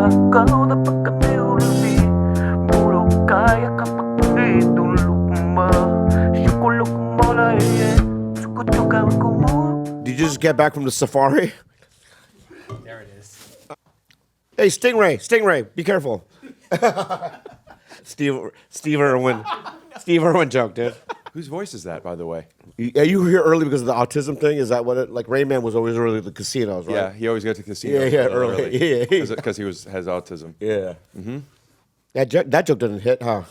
Ikaw na pagkamiulbi Puro kaya kapag itulog mo Shukulok mo na Sukutukan ko mo. Did you just get back from the safari? There it is. Hey, Stingray, be careful. Steve Irwin joke, dude. Whose voice is that, by the way? You were here early because of the autism thing? Is that what it, like Rayman was always early at the casinos, right? Yeah, he always got to casinos. Yeah, early. Yeah. Because he has autism. Yeah. Mm-hmm. That joke didn't hit, huh?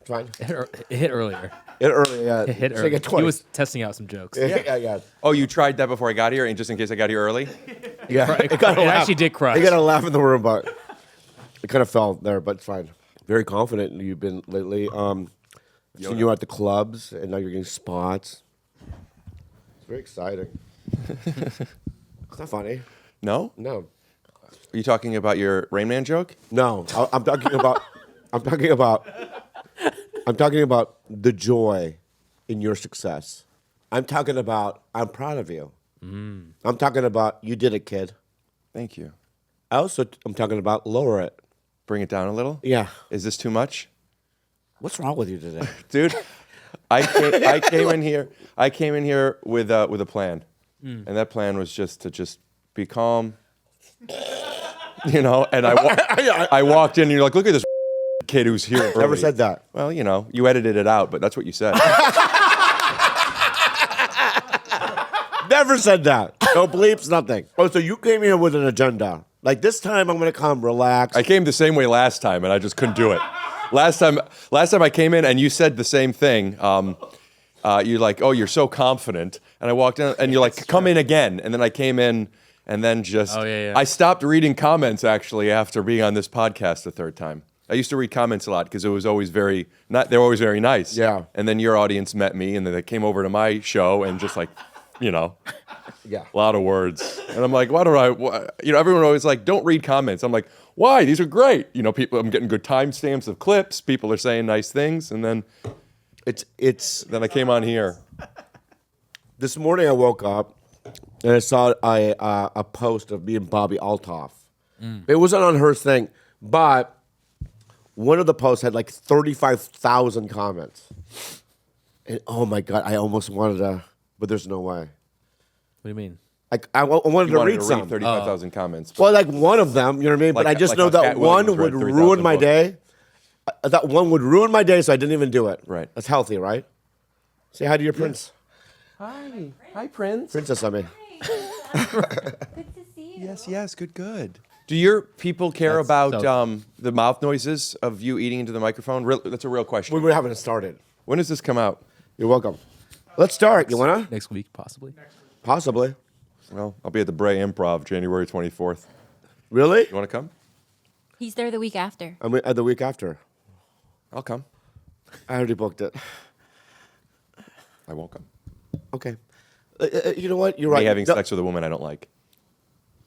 Fine. It hit earlier. It early, yeah. It hit It's like early. a 20. He was testing out some jokes. Yeah. Oh, you tried that before I got here, and just in case I got here early? Yeah. It actually did crush. You got a laugh in the room, but it kind of fell there, but it's fine. Very confident you've been lately. Seen you at the clubs, and now you're getting spots. It's very exciting. It's not funny. No? No. Are you talking about your Rain Man joke? No. I'm talking about. I'm talking about the joy in your success. I'm talking about I'm proud of you. I'm talking about you did it, kid. Thank you. I'm talking about lower it. Bring it down a little? Yeah. Is this too much? What's wrong with you today? Dude, I came in here with a plan. And that plan was just to be calm. And I walked in and you're like, look at this kid who's here early. Never said that. Well, you edited it out, but that's what you said. Never said that. No bleeps, nothing. Oh, so you came here with an agenda. Like this time I'm gonna come relax. I came the same way last time and I just couldn't do it. Last time I came in and you said the same thing. You're like, oh, you're so confident. And I walked in and you're like, come in again. And then I came in and then just, I stopped reading comments actually after being on this podcast the third time. I used to read comments a lot because it was always they were always very nice. Yeah. And then your audience met me and then they came over to my show and just like, Yeah. a lot of words. And I'm like, everyone always like, don't read comments. I'm like, why? These are great. People, I'm getting good timestamps of clips. People are saying nice things. And then then I came on here. This morning I woke up and I saw a post of me and Bobbi Althoff. It wasn't on her thing, but one of the posts had like 35,000 comments. And oh my God, I almost wanted to, but there's no way. What do you mean? Like I wanted to read some. 35,000 comments. Well, like one of them, you know what I mean? But I just know that one would ruin my day. That one would ruin my day, so I didn't even do it. Right. That's healthy, right? Say hi to your prince. Hi, Prince. Princess, I mean. Good to see you. Yes, good. Do your people care about the mouth noises of you eating into the microphone? That's a real question. We haven't started. When does this come out? You're welcome. Let's start. You wanna? Next week, possibly. Possibly. Well, I'll be at the Bray Improv January 24th. Really? You want to come? He's there the week after. I'm at the week after. I'll come. I already booked it. I won't come. Okay. You know what? You're Me right. having No, sex with a woman I don't like.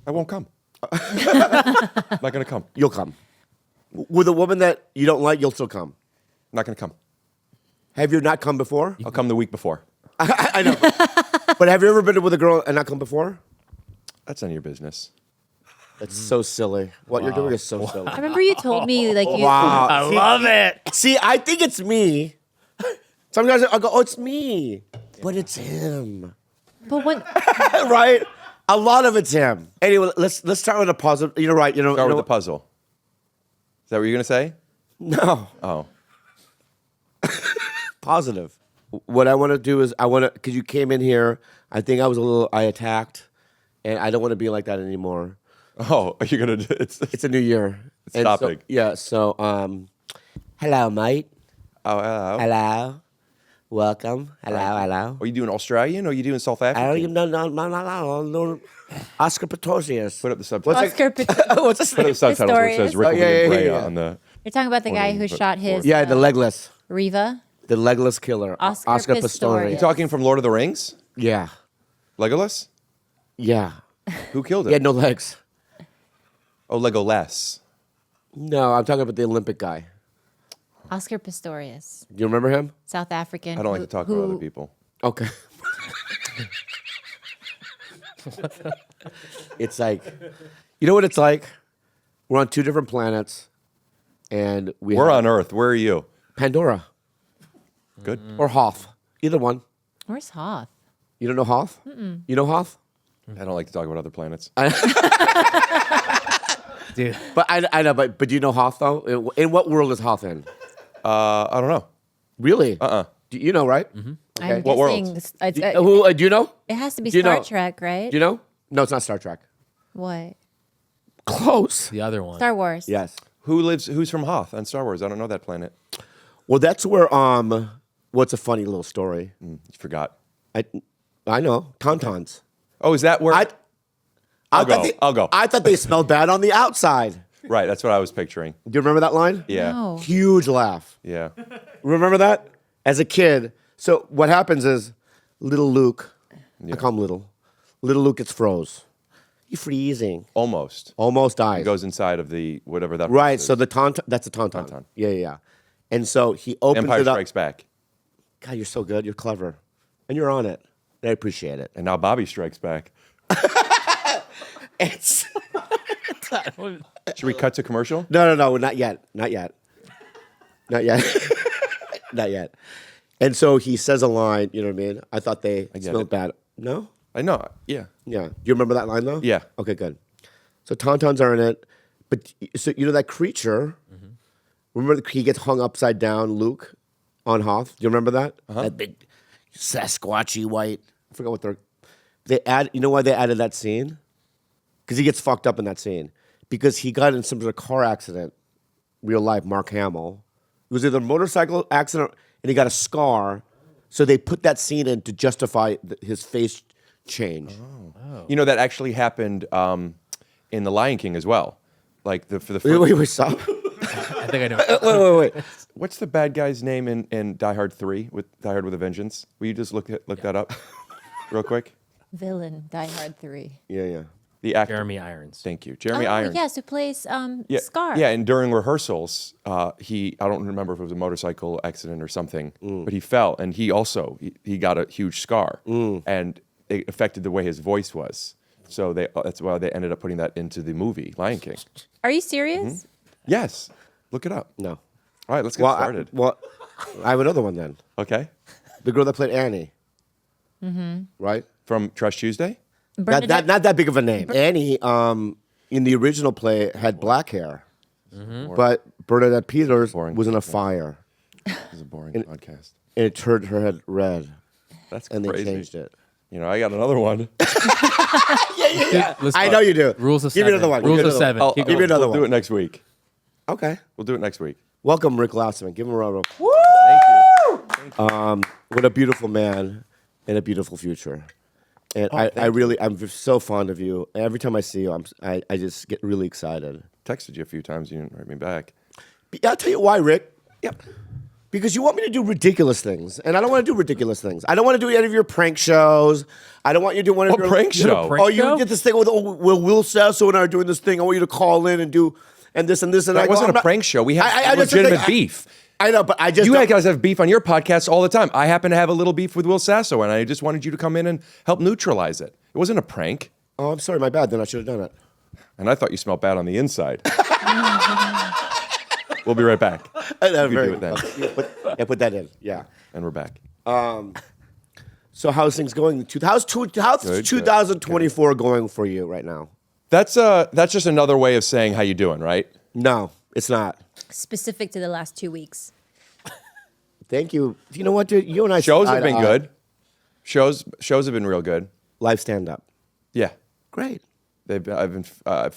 I won't come. I'm not going to come. You'll come. With a woman that you don't like, you'll still come. I'm not going to come. Have you not come before? I'll come the week before. I know. But have you ever been with a girl and not come before? That's none of your business. That's so silly. What you're doing is so silly. I remember you told me like you. Wow. I love it. See, I think it's me. Sometimes I'll go, oh, it's me. But it's him. But when Right? A lot of it's him. Anyway, let's start with a positive. You're right. Start with the puzzle. Is that what you're going to say? No. Oh. Positive. What I want to do is because you came in here, I think I attacked, and I don't want to be like that anymore. Oh, are you going to? It's a new year. It's And topic. So, hello, mate. Oh, hello. Hello. Welcome. Hello. Are you doing Australian or are you doing South I African? don't even know. Oscar Pistorius. Put up the subtitles. Oscar What's his Put up name? the subtitles where it says Pistorius? Rick yeah, Bray yeah. on the. you're talking about the guy who But- shot his Yeah, the legless. Riva. The legless killer. Oscar Pistorius. Pistorius. You talking from Lord of the Rings? Yeah. Legolas? Yeah. Who killed He had him? no legs. Oh, Legolas. No, I'm talking about the Olympic guy. Oscar Pistorius, Do you remember him? South African. I don't like to talk about other people. Okay. It's like, you know what it's like? We're on 2 different planets, and We're on Earth. Where are you? Pandora Good. or Hoth. Either one. Where's Hoth? You don't know Hoth? You know Hoth? I don't like to talk about other planets. Dude. But I know, but do you know Hoth though? In what world is Hoth in? I don't know. Really? You know, right? I'm What world? guessing Do you know? it has to be Do you Star know? Trek, right? Do you know? No, it's not Star Trek. What? Close. The other one. Star Wars. Yes. Who's from Hoth on Star Wars? I don't know that planet. Well, that's where what's a funny little story? You forgot. I know Tauntauns. Oh, is that where? I'll go. I thought they smelled bad on the outside. Right, that's what I was picturing. Do you remember that line? Yeah. No. Huge laugh. Yeah. Remember that? As a kid. So what happens is little Luke, I call him little. Little Luke gets froze. He's freezing. Almost. Almost dies. He goes inside of the whatever that. Right. is. So the tauntaun, that's a tauntaun. Tauntaun. Yeah. And so he opens Empire it up. Strikes Back, God, you're so good. You're clever. And you're on it. I appreciate it. and now Bobby Strikes Back. It's Should we cut to commercial? No, not yet. Not yet. Not yet. And so he says a line, you know what I mean? I thought they get smelled it. bad. No? I know. Yeah. Yeah. Do you remember that line though? Yeah. Okay, good. So tauntauns are in it. But so you know that creature, remember he gets hung upside down, Luke, on Hoth? Do you remember that? That big Sasquatchy white. I forgot what you know why they added that scene? Because he gets fucked up in that scene. Because he got in some sort of car accident, real life, Mark Hamill. It was either a motorcycle accident and he got a scar. So they put that scene in to justify his face change. You know that actually happened in The Lion King as well. Like for the first, Wait, stop. I think I know. wait. what's the bad guy's name in Die Hard 3 with Die Hard with a Vengeance? Will you just look that up real quick? Villain. Die Hard 3. Yeah. The actor. Jeremy Irons. Thank you, Jeremy Irons. Yes, who plays Yeah, Scar. Yeah, and during rehearsals, I don't remember if it was a motorcycle accident or something, but he fell, and he got a huge scar, and it affected the way his voice was. So that's why they ended up putting that into the movie Lion King. Are you serious? Yes, look it up. No. All right, let's get started. I have another one then. Okay, The girl that played Annie. Right? from Trust Tuesday. Not that big of a name. Annie, in the original play, had black hair. But Bernadette Peters Boring. was in a fire. This is a boring podcast. And it turned her head red. That's And crazy. they changed it. You know, I got another one. Let's I go. know you do. Rules of Give me seven. another one. Rules Give me of another seven. one. Keep Give me going. another We'll do one. it next week. Okay. We'll do it next week. Welcome, Rick Glassman. Give him a round of Thank you. What a beautiful man and a beautiful future. And I'm so fond of you. Every time I see you, I just get really excited. Texted you a few times. You didn't write me back. I'll tell you why, Rick. Yep. Because you want me to do ridiculous things, and I don't want to do ridiculous things. I don't want to do any of your prank shows. I don't want you to do one of your prank show? prank Oh, you show? did this thing with Will Sasso and I are doing this thing. I want you to call in and do and this and this and That I go, wasn't I'm a not- prank show. We have I just legitimate think- beef. I know, but I just You don't- guys have beef on your podcast all the time. I happen to have a little beef with Will Sasso, and I just wanted you to come in and help neutralize it. It wasn't a prank, Oh, I'm sorry, my bad. Then I should have done it. and I thought you smelled bad on the inside. We'll be right back, Very do it then. Put that in. Yeah. and we're back. So how's things going? How's 2024 going for you right now? That's just another way of saying how you doing, right? No, it's not. Specific to the last 2 weeks. Thank you. You know what, dude? You and I Shows eye have to been eye. good. Shows have been real good. Live stand up. Yeah, Great. I've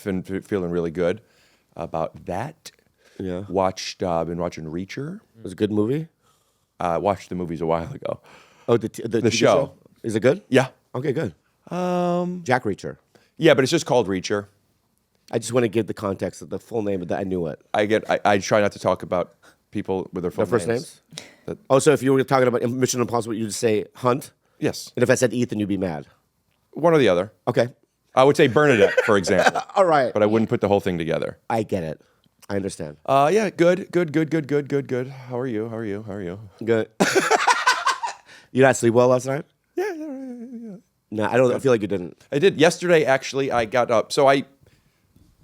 been feeling really good about that. Yeah. Been watching Reacher. It was a good movie. Watched the movies a while ago. Oh, the TV show. Is it good? Yeah. Okay, good. Jack Reacher. Yeah, but it's just called Reacher. I just want to give the context of the full name of that. I knew it. I try not to talk about people with their full Their first names? That- Oh, so if you were talking about Mission Impossible, you'd say Hunt? yes, And if I said Ethan, you'd be mad. one or the other. Okay. I would say Bernadette, for example, All right. but I wouldn't put the whole thing together. I get it. I understand. Yeah, good. How are you? Good. You not sleep well last night? Yeah. No, I don't. I feel like you didn't. I did. Yesterday, actually, I got up. So I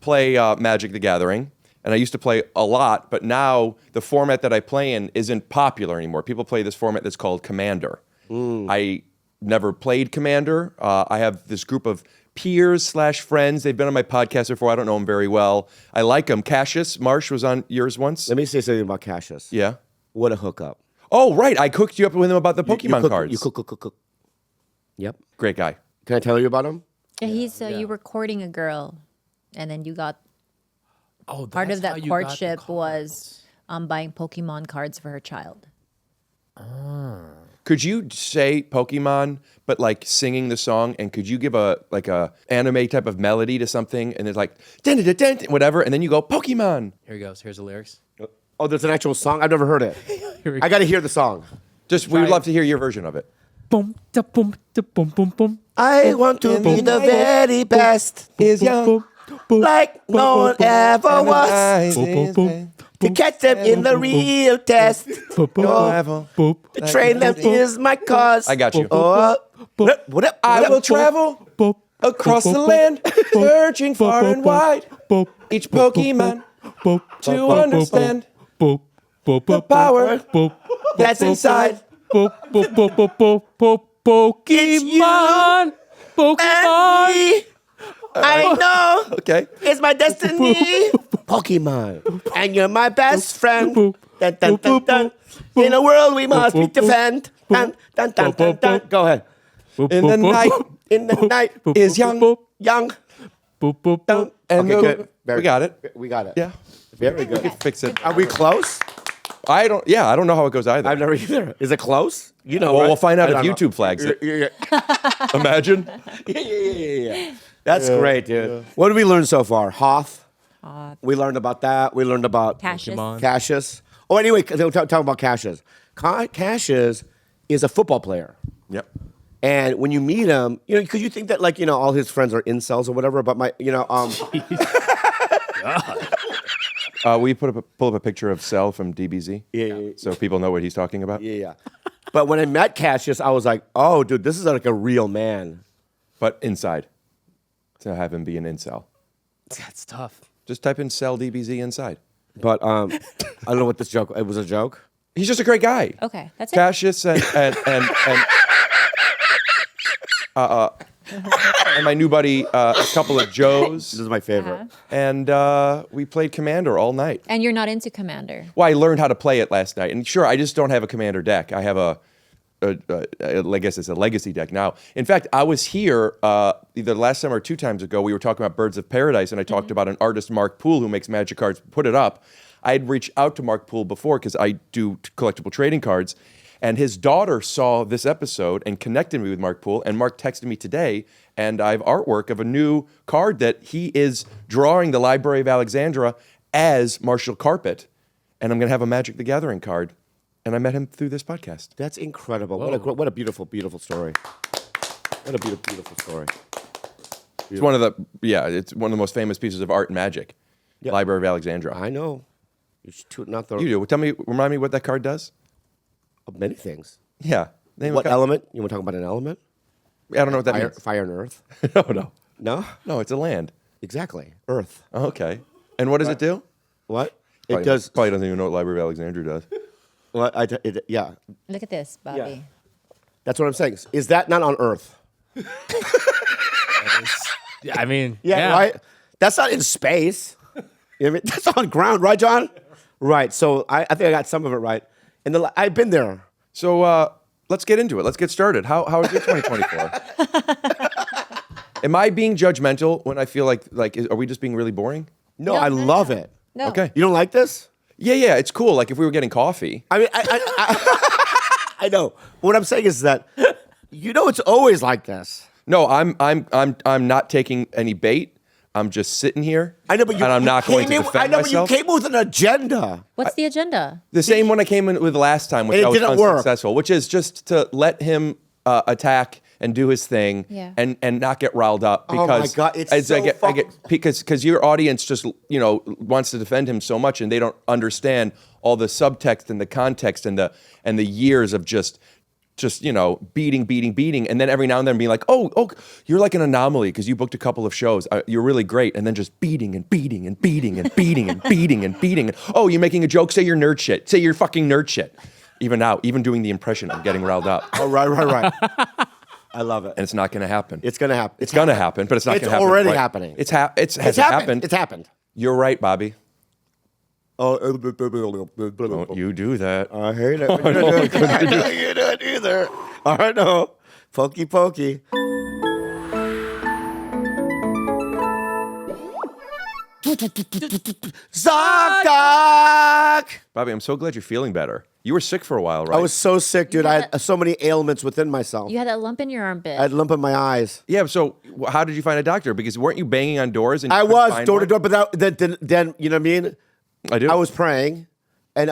play Magic the Gathering, and I used to play a lot, but now the format that I play in isn't popular anymore. People play this format that's called Commander. I never played Commander. I have this group of peers/friends. They've been on my podcast before. I don't know them very well. I like them. Cassius Marsh was on yours once. Let me say something about Cassius. Yeah. What a hookup. Oh, right. I cooked you up with him about the Pokemon cards. You cook. Yep. Great guy. Can I tell you about him? Yeah, you were courting a girl, and then you got Oh, part of that's that how you got the courtship was cards. buying Pokemon cards for her child. Could you say Pokemon, but like singing the song? And could you give a anime type of melody to something? And it's like dun, dun, dun, dun, whatever, and then you go Pokemon. Here he goes. Here's the lyrics. Oh, there's an actual song? I've never heard it. Here we I got to hear the song. Just we would love to hear your version of it. Boom, da boom, da boom, boom, boom. I want to be the very best, Is young, like no one ever was. To catch them in the real test. To train them is my cause. I got you. Oh, what up? I will travel across the land, searching far and wide. Each Pokemon to understand the power that's inside. Pokemon. Pokemon. And I know Okay. it's my destiny. Pokemon. And you're my best friend. Dun, dun, dun, dun. In a world we must be defend. Dun, dun, dun, dun, dun. Go ahead. In the night In the night is young. young. And Okay, good. we got it. We got it. Yeah. Very good. Fix it. Are we close? I don't know how it goes either. I've never either. Is it close? You know, Well, right? we'll find out I if don't know. YouTube flags it. Yeah. Imagine. Yeah. That's great, dude. Yeah. What did we learn so far? Hoth. We learned about that. We learned about Cassius. Pokemon. Cassius. Oh, anyway, talk about Cassius. Cassius is a football player. Yep. And when you meet him, because you think that, like, all his friends are incels or whatever, but Will you pull up a picture of Cell from DBZ? Yeah. So people know what he's talking about? Yeah. But when I met Cassius, I was like, oh, dude, this is like a real man. But inside. To have him be an incel. That's tough. Just type in Cell DBZ inside. But I don't know what this joke, it was a joke? He's just a great guy. Okay, that's it. Cassius and my new buddy, a couple of Joes. This is my favorite. Uh-huh. And we played Commander all night. And you're not into Commander. Well, I learned how to play it last night. And sure, I just don't have a Commander deck. I have I guess it's a legacy deck now. In fact, I was here either last time or 2 times ago. We were talking about Birds of Paradise, and I talked about an artist, Mark Poole, who makes magic cards, put it up. I had reached out to Mark Poole before because I do collectible trading cards. And his daughter saw this episode and connected me with Mark Poole. And Mark texted me today, and I have artwork of a new card that he is drawing the Library of Alexandria as Marshall Carpet. And I'm going to have a Magic the Gathering card. And I met him through this podcast. That's incredible. What a beautiful, beautiful story. What a beautiful story. It's one of the most famous pieces of art and magic. Yeah. Library of Alexandria. I know. You're just tooting out the... You do. Remind me what that card does? Many things. Yeah. Name What a element? You want to talk about an element? I don't know what that means. Fire and earth. No. No? No, it's a land. Exactly. Earth. Okay. And what does it do? What? Probably, It does... Probably doesn't even know what Library of Alexandria does. Yeah. Look at this, Bobby. That's what I'm saying. Is that not on Earth? Yeah, I mean, Yeah, right? That's not in space. You know what I mean? That's on ground, right, John? Right. So I think I got some of it right. And I've been there. So let's get into it. Let's get started. How is your 2024? Am I being judgmental when I feel like are we just being really boring? No, I love it. No. Okay. You don't like this? Yeah, it's cool. Like if we were getting coffee. I mean, I know. What I'm saying is that it's always like this. No, I'm not taking any bait. I'm just sitting here. I know, but and I'm not going to defend myself. But you came with an agenda. What's the agenda? The same one I came in with last time, which And it I was didn't work. unsuccessful, which is just to let him attack and do his thing, Yeah. and not get riled up Oh my because God, it's I so get because your audience just wants to defend him so much, and they don't understand all the subtext and the context and the years of just just, beating. And then every now and then being like, oh, you're like an anomaly because you booked a couple of shows. You're really great. And then just beating. Oh, you're making a joke? Say you're nerd shit. Say you're fucking nerd shit. Even now, even doing the impression, I'm getting riled up. Oh, right. I love it. And it's not going to happen. It's going to happen. It's going to happen, but it's not going to happen. It's already right. happening. It's happened. It's happened. You're right, Bobby. Oh, Don't you do that. I hate it. I know you do it either. I know. Pokey pokey. Zocdoc! Bobby, I'm so glad you're feeling better. You were sick for a while, right? I was so sick, dude. I had so many ailments within myself. You had that lump in your armpit. I had a lump in my eyes. Yeah, so how did you find a doctor? Because weren't you banging on doors? And I was door to door, but then you know what I mean? I do. I was praying, and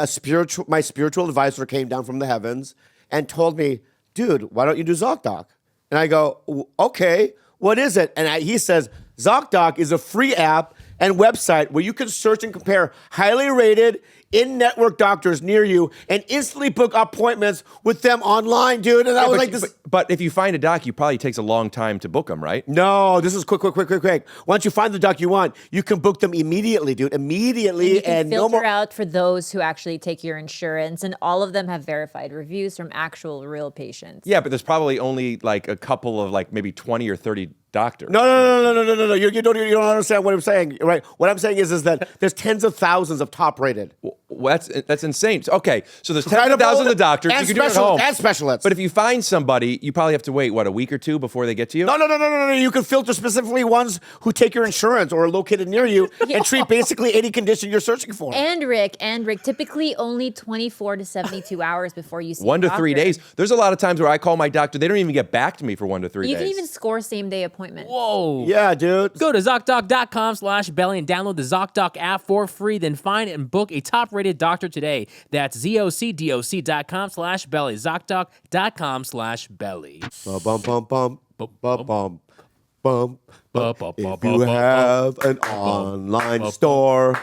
my spiritual advisor came down from the heavens and told me, dude, why don't you do ZocDoc? And I go, okay, what is it? And he says, ZocDoc is a free app and website where you can search and compare highly rated in-network doctors near you and instantly book appointments with them online, dude. And I was like, this. But if you find a doc, it probably takes a long time to book them, right? No, this is quick. Once you find the doc you want, you can book them immediately, dude. Immediately, you can and no filter more. out for those who actually take your insurance, and all of them have verified reviews from actual real patients. Yeah, but there's probably only like a couple of like maybe 20 or 30 doctors. No. You don't understand what I'm saying, right? What I'm saying is that there's tens of thousands of top rated. Well, that's insane. Okay, so there's tens of thousands of doctors. And you can do it at home. And specialists. But if you find somebody, you probably have to wait, what, a week or two before they get to you? No. You can filter specifically ones who take your insurance or are located near you and treat basically any condition you're searching for. And Rick, typically only 24 to 72 hours before you see 1 a to 3 doctor. days. There's a lot of times where I call my doctor, they don't even get back to me for 1 to 3 You days. can even score same-day appointments. Whoa. Yeah, dude. Go to ZocDoc.com/belly and download the ZocDoc app for free. Then find and book a top-rated doctor today. That's ZocDoc.com/belly. ZocDoc.com/belly. Bum. If you have an online store,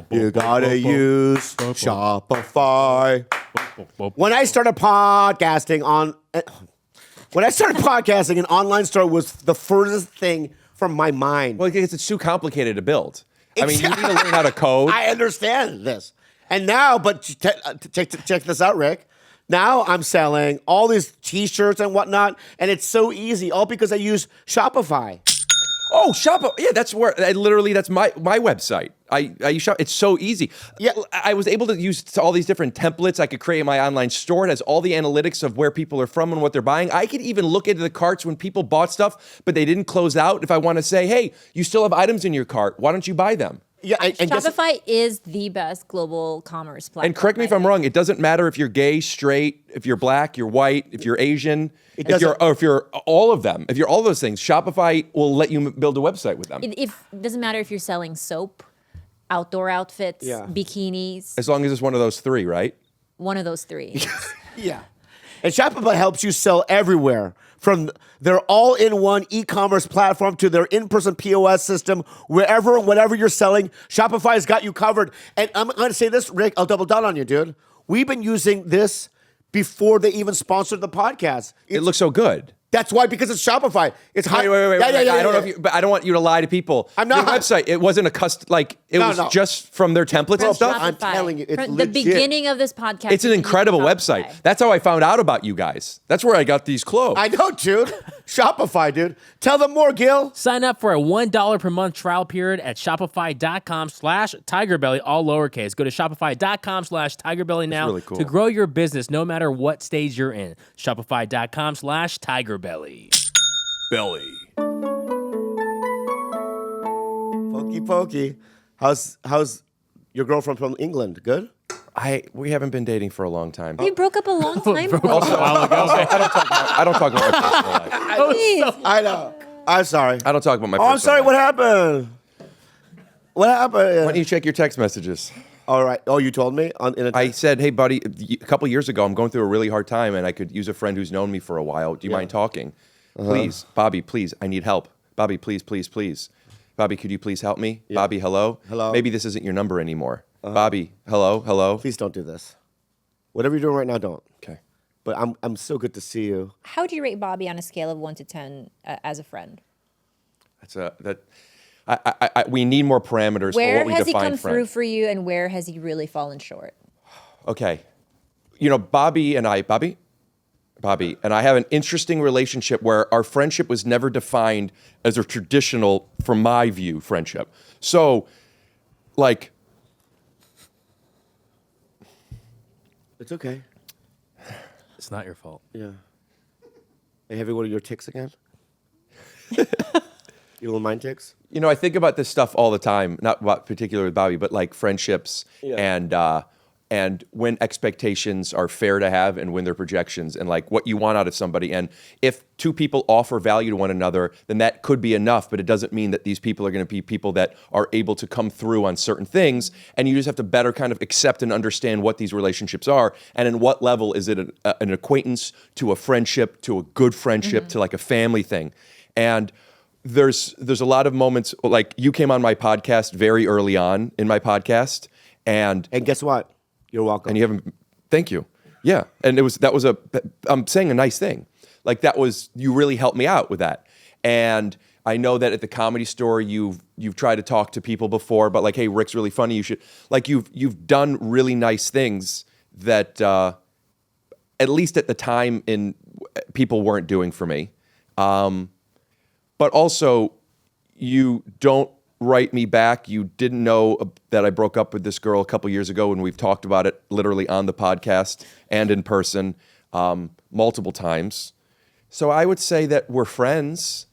you gotta use Shopify. When I started podcasting, an online store was the furthest thing from my mind. Well, because it's too complicated to build. I mean, you need to learn how to code. I understand this. And now, but check this out, Rick. Now I'm selling all these T-shirts and whatnot, and it's so easy, all because I use Shopify. Oh, Shopify. Yeah, that's where that's my website. I use Shop. It's so easy. Yeah. I was able to use all these different templates. I could create my online store. It has all the analytics of where people are from and what they're buying. I could even look into the carts when people bought stuff, but they didn't close out. If I want to say, hey, you still have items in your cart, why don't you buy them? Yeah, and Shopify is the best global commerce platform. And correct me if I'm wrong, it doesn't matter if you're gay, straight, if you're black, you're white, if you're Asian, if you're all of them, if you're all those things, Shopify will let you build a website with them. It doesn't matter if you're selling soap, outdoor outfits, bikinis. As long as it's one of those three, right? One of those three. Yeah. And Shopify helps you sell everywhere, from their all-in-one e-commerce platform to their in-person POS system, wherever and whatever you're selling, Shopify's got you covered. And I'm going to say this, Rick, I'll double down on you, dude. We've been using this before they even sponsored the podcast. It looks so good. That's why, because it's Shopify. It's high. Wait. Yeah, I don't know if you, but I don't want you to lie to people. I'm not. Your website, it wasn't a custom, it was just from their templates and stuff. I'm telling you, it's From the legit. beginning of this podcast. It's an you incredible can use website. Shopify. That's how I found out about you guys. That's where I got these clothes. I know, dude. Shopify, dude. Tell them more, Gil. Sign up for a $1 per month trial period at Shopify.com/TigerBelly, all lowercase. Go to Shopify.com/TigerBelly now really cool. to grow your business no matter what stage you're in. Shopify.com/TigerBelly. Belly. Pokey. How's your girlfriend from England? Good? We haven't been dating for a long time. We broke up a long time ago. I don't talk about my personal life. Please. I know. I'm sorry. I don't talk about my personal I'm sorry. life. What happened? What happened? Why don't you check your text messages? All right. Oh, you told me? I said, hey, buddy, a couple years ago, I'm going through a really hard time, and I could use a friend who's known me for a while. Do you mind talking? Please, Bobby, please, I need help. Bobby, please. Bobby, could you please help me? Yeah. Bobby, hello? Hello? Maybe this isn't your number anymore. Bobby, hello? Please don't do this. Whatever you're doing right now, don't. Okay. But I'm so good to see you. How do you rate Bobbi on a scale of 1 to 10 as a friend? We need more parameters for Where what we has he define come friend. through for you, and where has he really fallen short? Okay. You know, Bobbi and I have an interesting relationship where our friendship was never defined as a traditional, from my view, friendship. So, like, It's okay. It's not your fault. Yeah. Hey, have you one of your ticks again? You little mind ticks? you know, I think about this stuff all the time, not about particularly with Bobbi, but like friendships and when expectations are fair to have and when they're projections and like what you want out of somebody. And if two people offer value to one another, then that could be enough, but it doesn't mean that these people are going to be people that are able to come through on certain things. And you just have to better kind of accept and understand what these relationships are and in what level is it an acquaintance to a friendship, to a good friendship, to like a family thing. And there's a lot of moments, like you came on my podcast very early on in my podcast, and guess what? You're welcome. and you haven't. Thank you. Yeah, and I'm saying a nice thing. Like you really helped me out with that. And I know that at the Comedy Store you've tried to talk to people before, but like, hey, Rick's really funny. You should you've done really nice things that at least at the time people weren't doing for me. But also, you don't write me back. You didn't know that I broke up with this girl a couple years ago, and we've talked about it literally on the podcast and in person multiple times. So I would say that we're friends,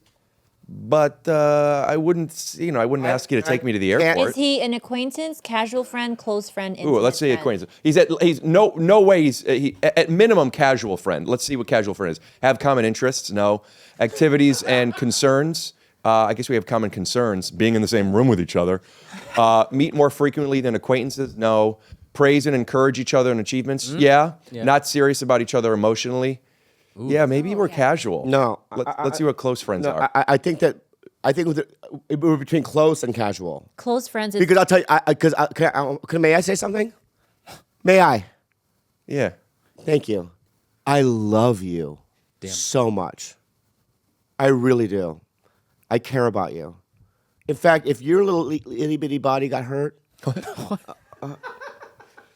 but I wouldn't ask you to take me to the airport. Is he an acquaintance, casual friend, close friend, intimate Ooh, let's say friend? acquaintance. He's no way. He's at minimum casual friend. Let's see what casual friend is. Have common interests? No. Activities and concerns. I guess we have common concerns. Being in the same room with each other. Meet more frequently than acquaintances? No. Praise and encourage each other in achievements? Yeah. Not serious about each other emotionally? Yeah, maybe we're casual. No. Let's see what close friends are. I think we're between close and casual. Close friends is Because I'll tell you, may I say something? May I? Yeah. Thank you. I love you so much. I really do. I care about you. In fact, if your little itty bitty body got hurt,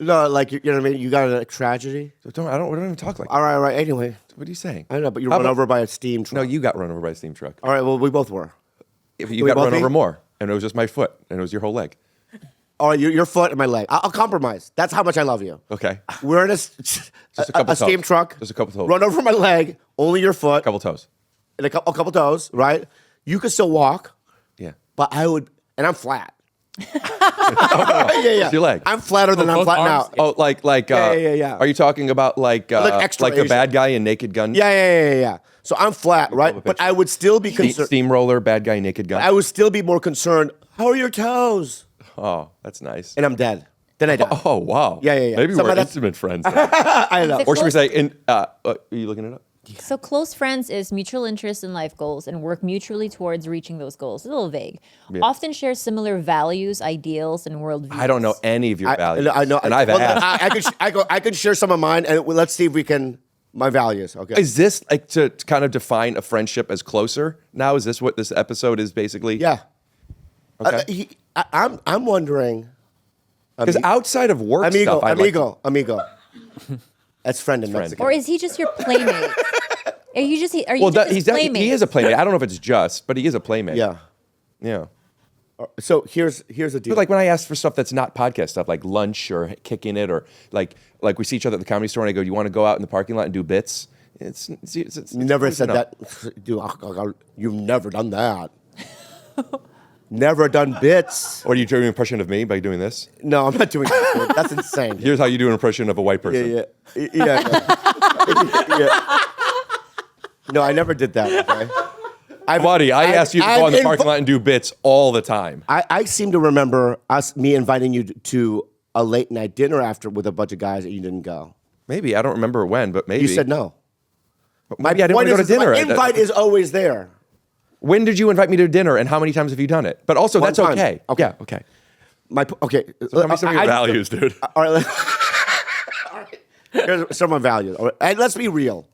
no, like you know what I mean. You got a tragedy. We don't even talk like that. All right. Anyway, What are you saying? I know, but you were run over by a steam truck. No, you got run over by a steam truck. All right. Well, we both were. If we you got both run be? over more, and it was just my foot, and it was your whole leg. All right, your foot and my leg. I'll compromise. That's how much I love you. Okay. We're in a couple steam toes. truck. Just a couple toes. Run over my leg. Only your foot. Couple toes. And a couple toes. Right. You could still walk, Yeah. but I would, and I'm flat. Yeah. It's your leg. I'm flatter than I'm both flat now. arms? Oh, like Yeah. Are you talking about like extra the Asian. bad guy in Naked Gun? Yeah. So I'm flat, right? But I would still be concerned. Steamroller, bad guy, Naked Gun. I would still be more concerned. How are your toes? Oh, that's nice. And I'm dead. Then I die. Oh, wow. Yeah. Maybe Somebody- we're intimate friends. then. I know. Or should we say, are you looking it up? So close friends is mutual interest in life goals and work mutually towards reaching those goals. It's a little vague. Often share similar values, ideals, and worldviews. I don't know any of your values. I know. And I've asked. I could share some of mine, and let's see if we can. My values. Okay. Is this like to kind of define a friendship as closer now? Is this what this episode is basically? Yeah. Okay. I'm wondering. Because outside of work Amigo. stuff, That's friend in Mexican. Or is he just your playmate? Are you just his playmate? he is a playmate. I don't know if it's just, but he is a playmate. Yeah. Yeah. So here's the deal. But like when I ask for stuff that's not podcast stuff, like lunch or kicking it, or like we see each other at the Comedy Store, and I go, "Do you want to go out in the parking lot and do bits?" It's you never close said enough. that. Dude, you've never done that. Never done bits. Or do you do an impression of me by doing this? No, I'm not doing that. That's insane. Here's how you do an impression of a white person. Yeah. No, I never did that. Okay. Buddy, I asked you to go in the parking lot and do bits all the time. I seem to remember me inviting you to a late night dinner after with a bunch of guys, and you didn't go. Maybe I don't remember when, but maybe You said no. Maybe I didn't want to go to dinner. My invite is always there. When did you invite me to dinner, and how many times have you done it? But also, One that's time. okay. Okay. Yeah, okay. Okay. Tell me some of your values, dude. All right. Here's some of my values. And let's be real.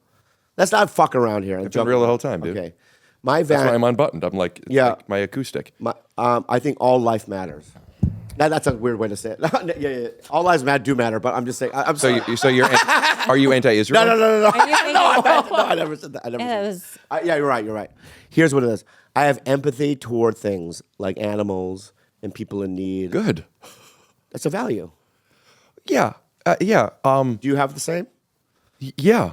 Let's not fuck around here. I've been real the whole time, dude. Okay. My That's why value. I'm unbuttoned. I'm like, it's like my acoustic. I think all life matters. That's a weird way to say it. Yeah. All lives do matter, but I'm just saying. I'm sorry. Are you anti-Israel? No. Are you thinking- No, I never said that. Yeah, you're right. Here's what it is. I have empathy toward things like animals and people in need. Good. That's a value. Yeah. Do you have the same? Yeah.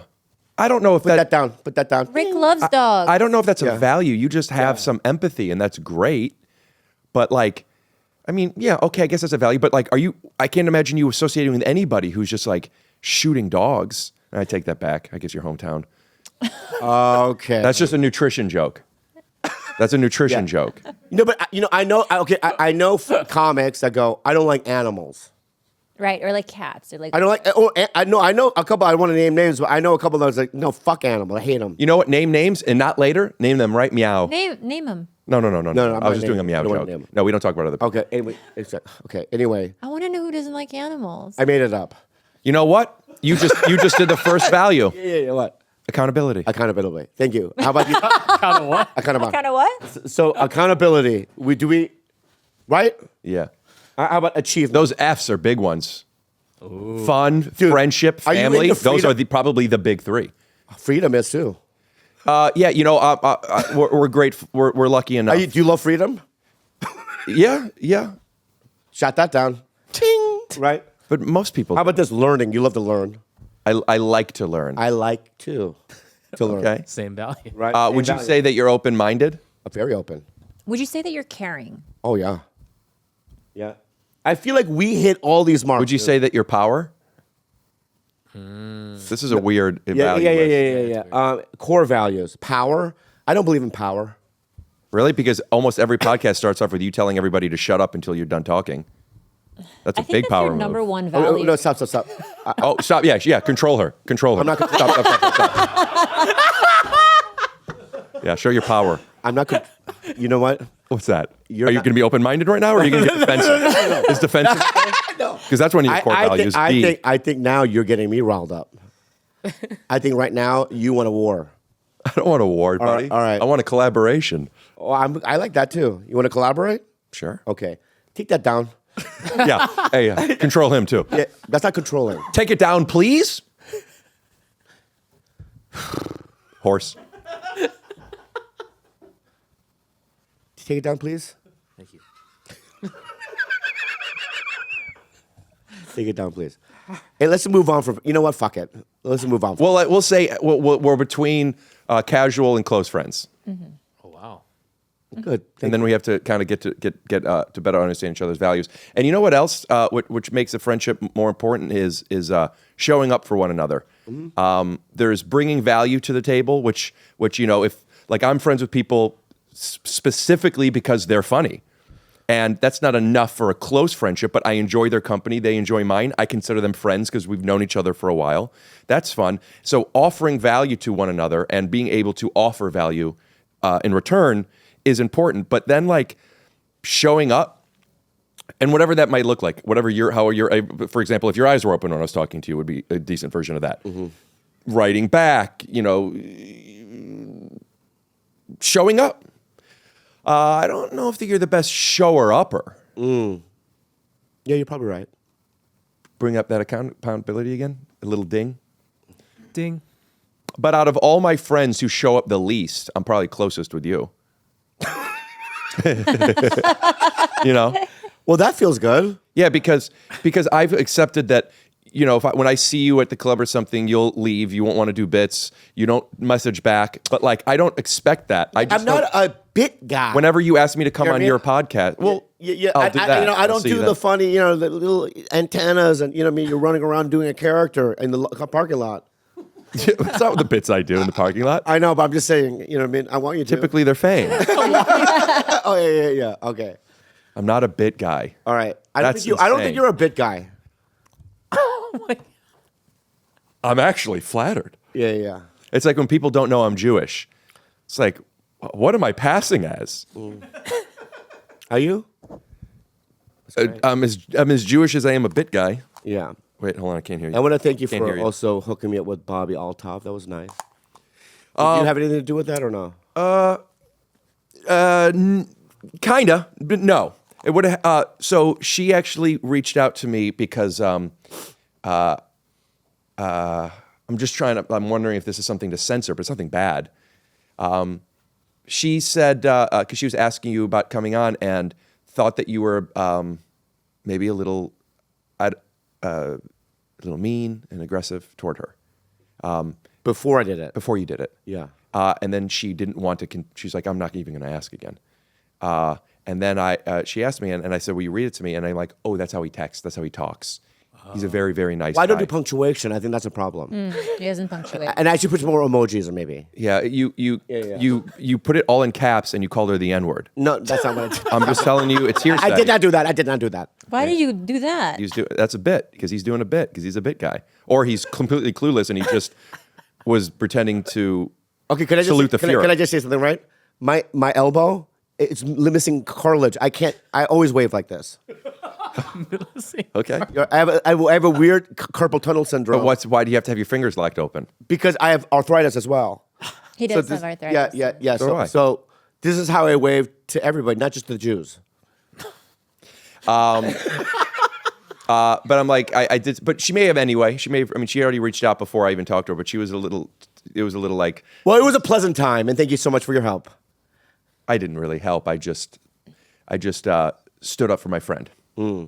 I don't know if Put that down. Put that down. Rick loves dogs. I don't know if that's Yeah. a value. You just have some empathy, and that's great. But like, I mean, yeah, okay, I guess that's a value. But like, I can't imagine you associating with anybody who's just like shooting dogs. And I take that back. I guess your hometown. Okay. That's just a nutrition joke. That's a nutrition joke. But I know. Okay, I know comics that go, I don't like animals. Right, or like cats, or like I don't like. I know a couple. I want to name names, but I know a couple that was like, no, fuck animal. I hate them. You know what? Name names and not later. Name them right. Meow. name them. No. I'm I was not just doing a naming- meow I don't wanna joke. name 'em. No, we don't talk about other people. Okay. Anyway, I want to know who doesn't like animals. I made it up. You know what? You just did the first value. Yeah. What? Accountability. Accountability. Thank you. How about you? Kind of what? Kind of what? So accountability. Right? Yeah. How about achievement? Those F's are big ones. Fun, friendship, are you family. into Those are freedom? probably the big three. Freedom is too. Yeah, we're great. We're lucky enough. Do you love freedom? Yeah. Shot that down. Ting. Right. But most people. How about this learning? You love to learn. I like to learn. I like to learn. Okay. Same value. Right. Would you say that you're open-minded? Very open? Would you say that you're caring? Oh yeah. Yeah. I feel like we hit all these marks. Would you say that you're power? This is a weird value list. Yeah. Core values. Power. I don't believe in power. Really? Because almost every podcast starts off with you telling everybody to shut up until you're done talking. That's a I think big that's power your move. number one value. No, stop. Oh, stop. Yeah. Control her. I'm not gonna- stop. Yeah, show your power. I'm not. You know what? What's that? You're Are you not- going to be open-minded right now, or are you going to get defensive? Is defensive? No. Because that's one of your core values. I think now you're getting me riled up. I think right now you want a war. I don't want a war, buddy. all right. I want a collaboration. Oh, I like that too. You want to collaborate? Sure. Okay. Take that down. Yeah. Hey, control him too. Yeah, that's not controlling. Take it down, please. Horse. Take it down, please. Thank you. Take it down, please. Hey, let's move on from. You know what? Fuck it. Let's move on. Well, we'll say we're between casual and close friends, Oh wow. Good. and then we have to kind of get to better understand each other's values. And you know what else? Which makes a friendship more important is showing up for one another. There's bringing value to the table, which if like I'm friends with people specifically because they're funny. And that's not enough for a close friendship, but I enjoy their company. They enjoy mine. I consider them friends because we've known each other for a while. That's fun. So offering value to one another and being able to offer value in return is important. But then like showing up and whatever that might look like, for example, if your eyes were open when I was talking to you would be a decent version of that. Mm-hmm. Writing back, showing up. I don't know if you're the best shower-upper. Yeah, you're probably right. Bring up that accountability again, a little ding. Ding. But out of all my friends who show up the least, I'm probably closest with you. Well, that feels good. Yeah, because I've accepted that. When I see you at the club or something, you'll leave. You won't want to do bits. You don't message back. But like, I don't expect that. I'm not a bit guy. Whenever you ask me to come You know what on I mean? your podcast, well, yeah. I'll do that. I I'll don't see do you the then. funny, the little antennas, and you're running around doing a character in the parking lot. That's not the bits I do in the parking lot. I know, but I'm just saying, I want you to. Typically, they're fame. Oh yeah. Okay. I'm not a bit guy. All right. I don't That's think insane. you're a bit guy. I'm actually flattered. Yeah. It's like when people don't know I'm Jewish. It's like, what am I passing as? Are you? I'm as Jewish as I am a bit guy. Yeah. Wait, hold on. I can't hear you. I want to thank you Can't for hear you. also hooking me up with Bobbi Althoff. That was nice. Do you have anything to do with that or no? Kinda, but no. It would. So she actually reached out to me because I'm just trying to. I'm wondering if this is something to censor, but it's nothing bad. She said because she was asking you about coming on and thought that you were maybe a little mean and aggressive toward her. Before I did it. Before you did it. Yeah. And then she didn't want to, she's like, I'm not even going to ask again. And then she asked me, and I said, will you read it to me? And I'm like, oh, that's how he texts. That's how he talks. He's a very, very nice Why guy. don't do punctuation? I think that's a problem. He doesn't punctuate. And I should put some more emojis or maybe. Yeah, you put it all in caps and you called her the N-word. No, that's not what I did. I'm just telling you, it's hearsay. I did not do that. I did not do that. Why did you do that? That's a bit, because he's doing a bit, because he's a bit guy. Or he's completely clueless and he just was pretending to Okay, salute the Fuhrer. Can I just say something, right? My elbow, it's missing cartilage. I always wave like this. Okay. I have a weird carpal tunnel syndrome. But why do you have to have your fingers locked open? Because I have arthritis as well. He does have arthritis. Yeah. So do I. So this is how I wave to everybody, not just the Jews. But I'm like, I did, but she may have anyway. She already reached out before I even talked to her, but it was a little like. Well, it was a pleasant time, and thank you so much for your help. I didn't really help. I just stood up for my friend. I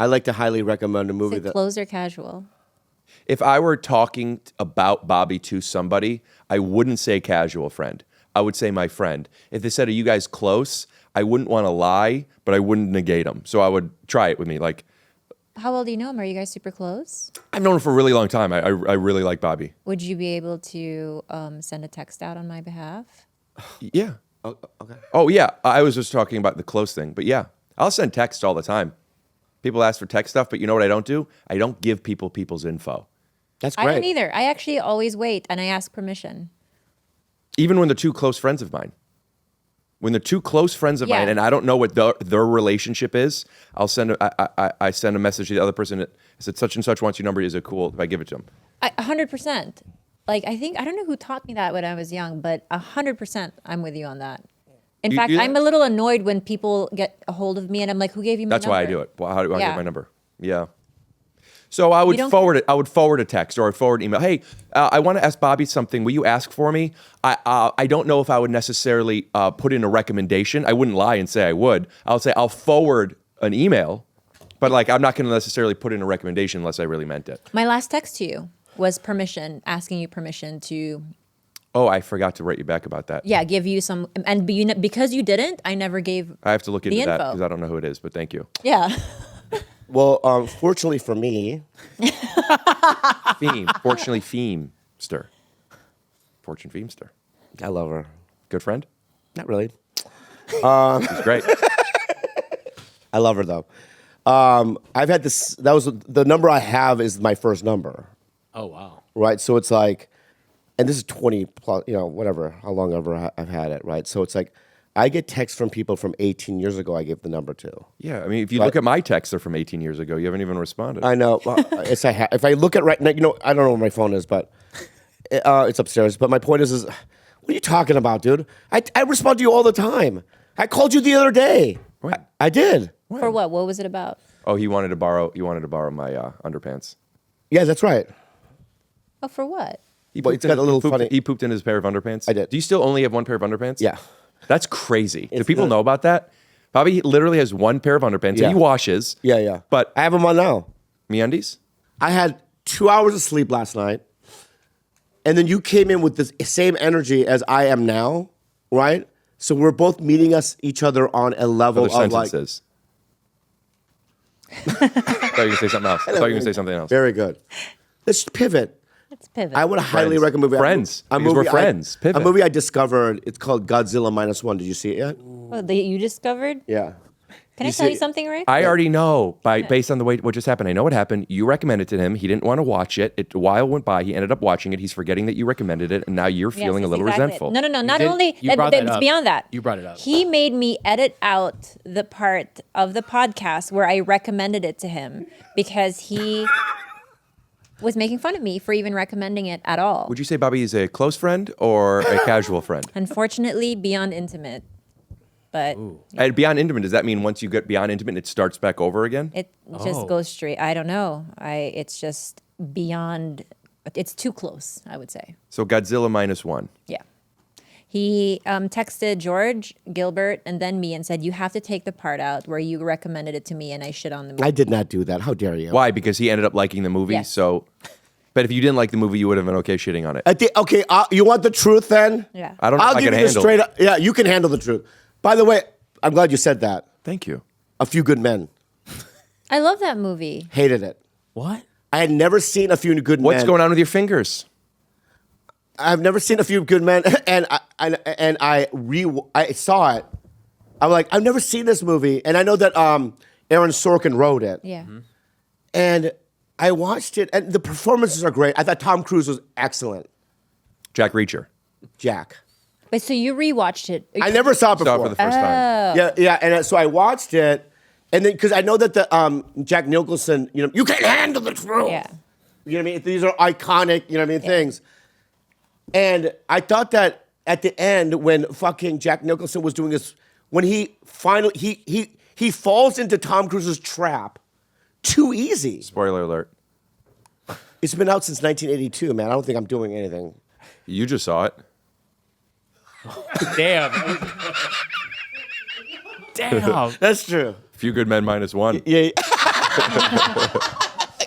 like to highly recommend a movie Is it that. close or casual? If I were talking about Bobbi to somebody, I wouldn't say casual friend. I would say my friend. If they said, are you guys close? I wouldn't want to lie, but I wouldn't negate them. So I would try it with me. Like, How well do you know him? Are you guys super close? I've known her for a really long time. I really like Bobbi. Would you be able to send a text out on my behalf? Yeah. Oh, okay. Oh, yeah. I was just talking about the close thing. But yeah, I'll send text all the time. People ask for text stuff, but you know what I don't do? I don't give people people's info. That's I great. don't either. I actually always wait and I ask permission. Even when they're two close friends of mine. When they're two close friends of mine Yeah. and I don't know what their relationship is, I'll send I send a message to the other person. I said, such and such wants your number. Is it cool if I give it to them? 100%. Like, I don't know who taught me that when I was young, but 100% I'm with you on that. In You fact, do that? I'm a little annoyed when people get a hold of me and I'm like, who gave you my That's number? why I do it. Well, how do I Yeah. get my number? Yeah. So I would don't forward it. I would forward a text or I'd forward an email. Hey, I want to ask Bobbi something. Will you ask for me? I don't know if I would necessarily put in a recommendation. I wouldn't lie and say I would. I'll say I'll forward an email, but like I'm not going to necessarily put in a recommendation unless I really meant it. My last text to you was permission, asking you permission to, Oh, I forgot to write you back about that. give you some, and because you didn't, I never gave I have to look into the that info. because I don't know who it is, but thank you. Yeah. Well, fortunately for me, Fortunately, Feemster. Fortune Feemster. I love her. Good friend? Not really. She's great. I love her though. I've had this. That was the number I have is my first number. Oh, wow. Right. So it's like, and this is 20 plus, whatever, how long ever I've had it. Right. So it's like, I get texts from people from 18 years ago I gave the number to. Yeah, I mean, if you look at my texts, they're from 18 years ago. You haven't even responded. I know. Well, if I look at right now, I don't know where my phone is, but it's upstairs. But my point is what are you talking about, dude? I respond to you all the time. I called you the other day. When? I did. For what? What was it about? Oh, he wanted to borrow my underpants. Yeah, that's right. Oh, for what? Well, it's got a little funny. He pooped in his pair of underpants? I did. Do you still only have one pair of underpants? Yeah. That's crazy. Do people know about that? Bobbi literally has one pair of underpants that he washes. Yeah. But I have them on now. MeUndies? I had 2 hours of sleep last night, and then you came in with the same energy as I am now, right? So we're both meeting each other on a level Other of like. sentences. I thought you were going to say something else. I thought you were going to say something else. Very good. Let's pivot. Let's pivot. I would highly Friends. recommend Friends. A Because we're movie friends. Pivot. A movie I discovered. It's called Godzilla -1. Did you see it yet? Oh, that you discovered? Yeah. Can I tell you something, Rick? I already know based on the way what just happened. I know what happened. You recommended it to him. He didn't want to watch it. A while went by. He ended up watching it. He's forgetting that you recommended it, and now you're feeling a little resentful. No. Not did- only you brought that it's up. beyond that. You brought it up. He made me edit out the part of the podcast where I recommended it to him because he was making fun of me for even recommending it at all. Would you say Bobby is a close friend or a casual friend? Unfortunately, beyond intimate. But And beyond intimate, does that mean once you get beyond intimate, it starts back over again? it just goes straight. I don't know. It's just beyond. It's too close, I would say. So Godzilla -1. Yeah. He texted George, Gilbert, and then me and said, you have to take the part out where you recommended it to me and I shit on the movie. I did not do that. How dare you? Why? Because he ended up liking the movie. Yes. So, but if you didn't like the movie, you would have been okay shitting on it. Okay, you want the truth then? Yeah. I don't know I'll if I give can you the handle straight it. up. Yeah, you can handle the truth. By the way, I'm glad you said that. Thank you. A Few Good Men. I love that movie. Hated it. What? I had never seen A Few Good Men. What's going on with your fingers? I've never seen A Few Good Men, and I saw it. I'm like, I've never seen this movie, and I know that Aaron Sorkin wrote it. Yeah. And I watched it, and the performances are great. I thought Tom Cruise was excellent. Jack Reacher. Jack. But so you rewatched it. I never saw it before. Saw it for the first time. Yeah, and so I watched it, and then because I know that the Jack Nicholson, you can't handle the truth. Yeah. You know what I mean? These are iconic, things. And I thought that at the end, when fucking Jack Nicholson was doing this, when he finally he falls into Tom Cruise's trap, too easy. Spoiler alert. It's been out since 1982, man. I don't think I'm doing anything. You just saw it. Damn. Damn. That's true. Few Good Men -1. Yeah.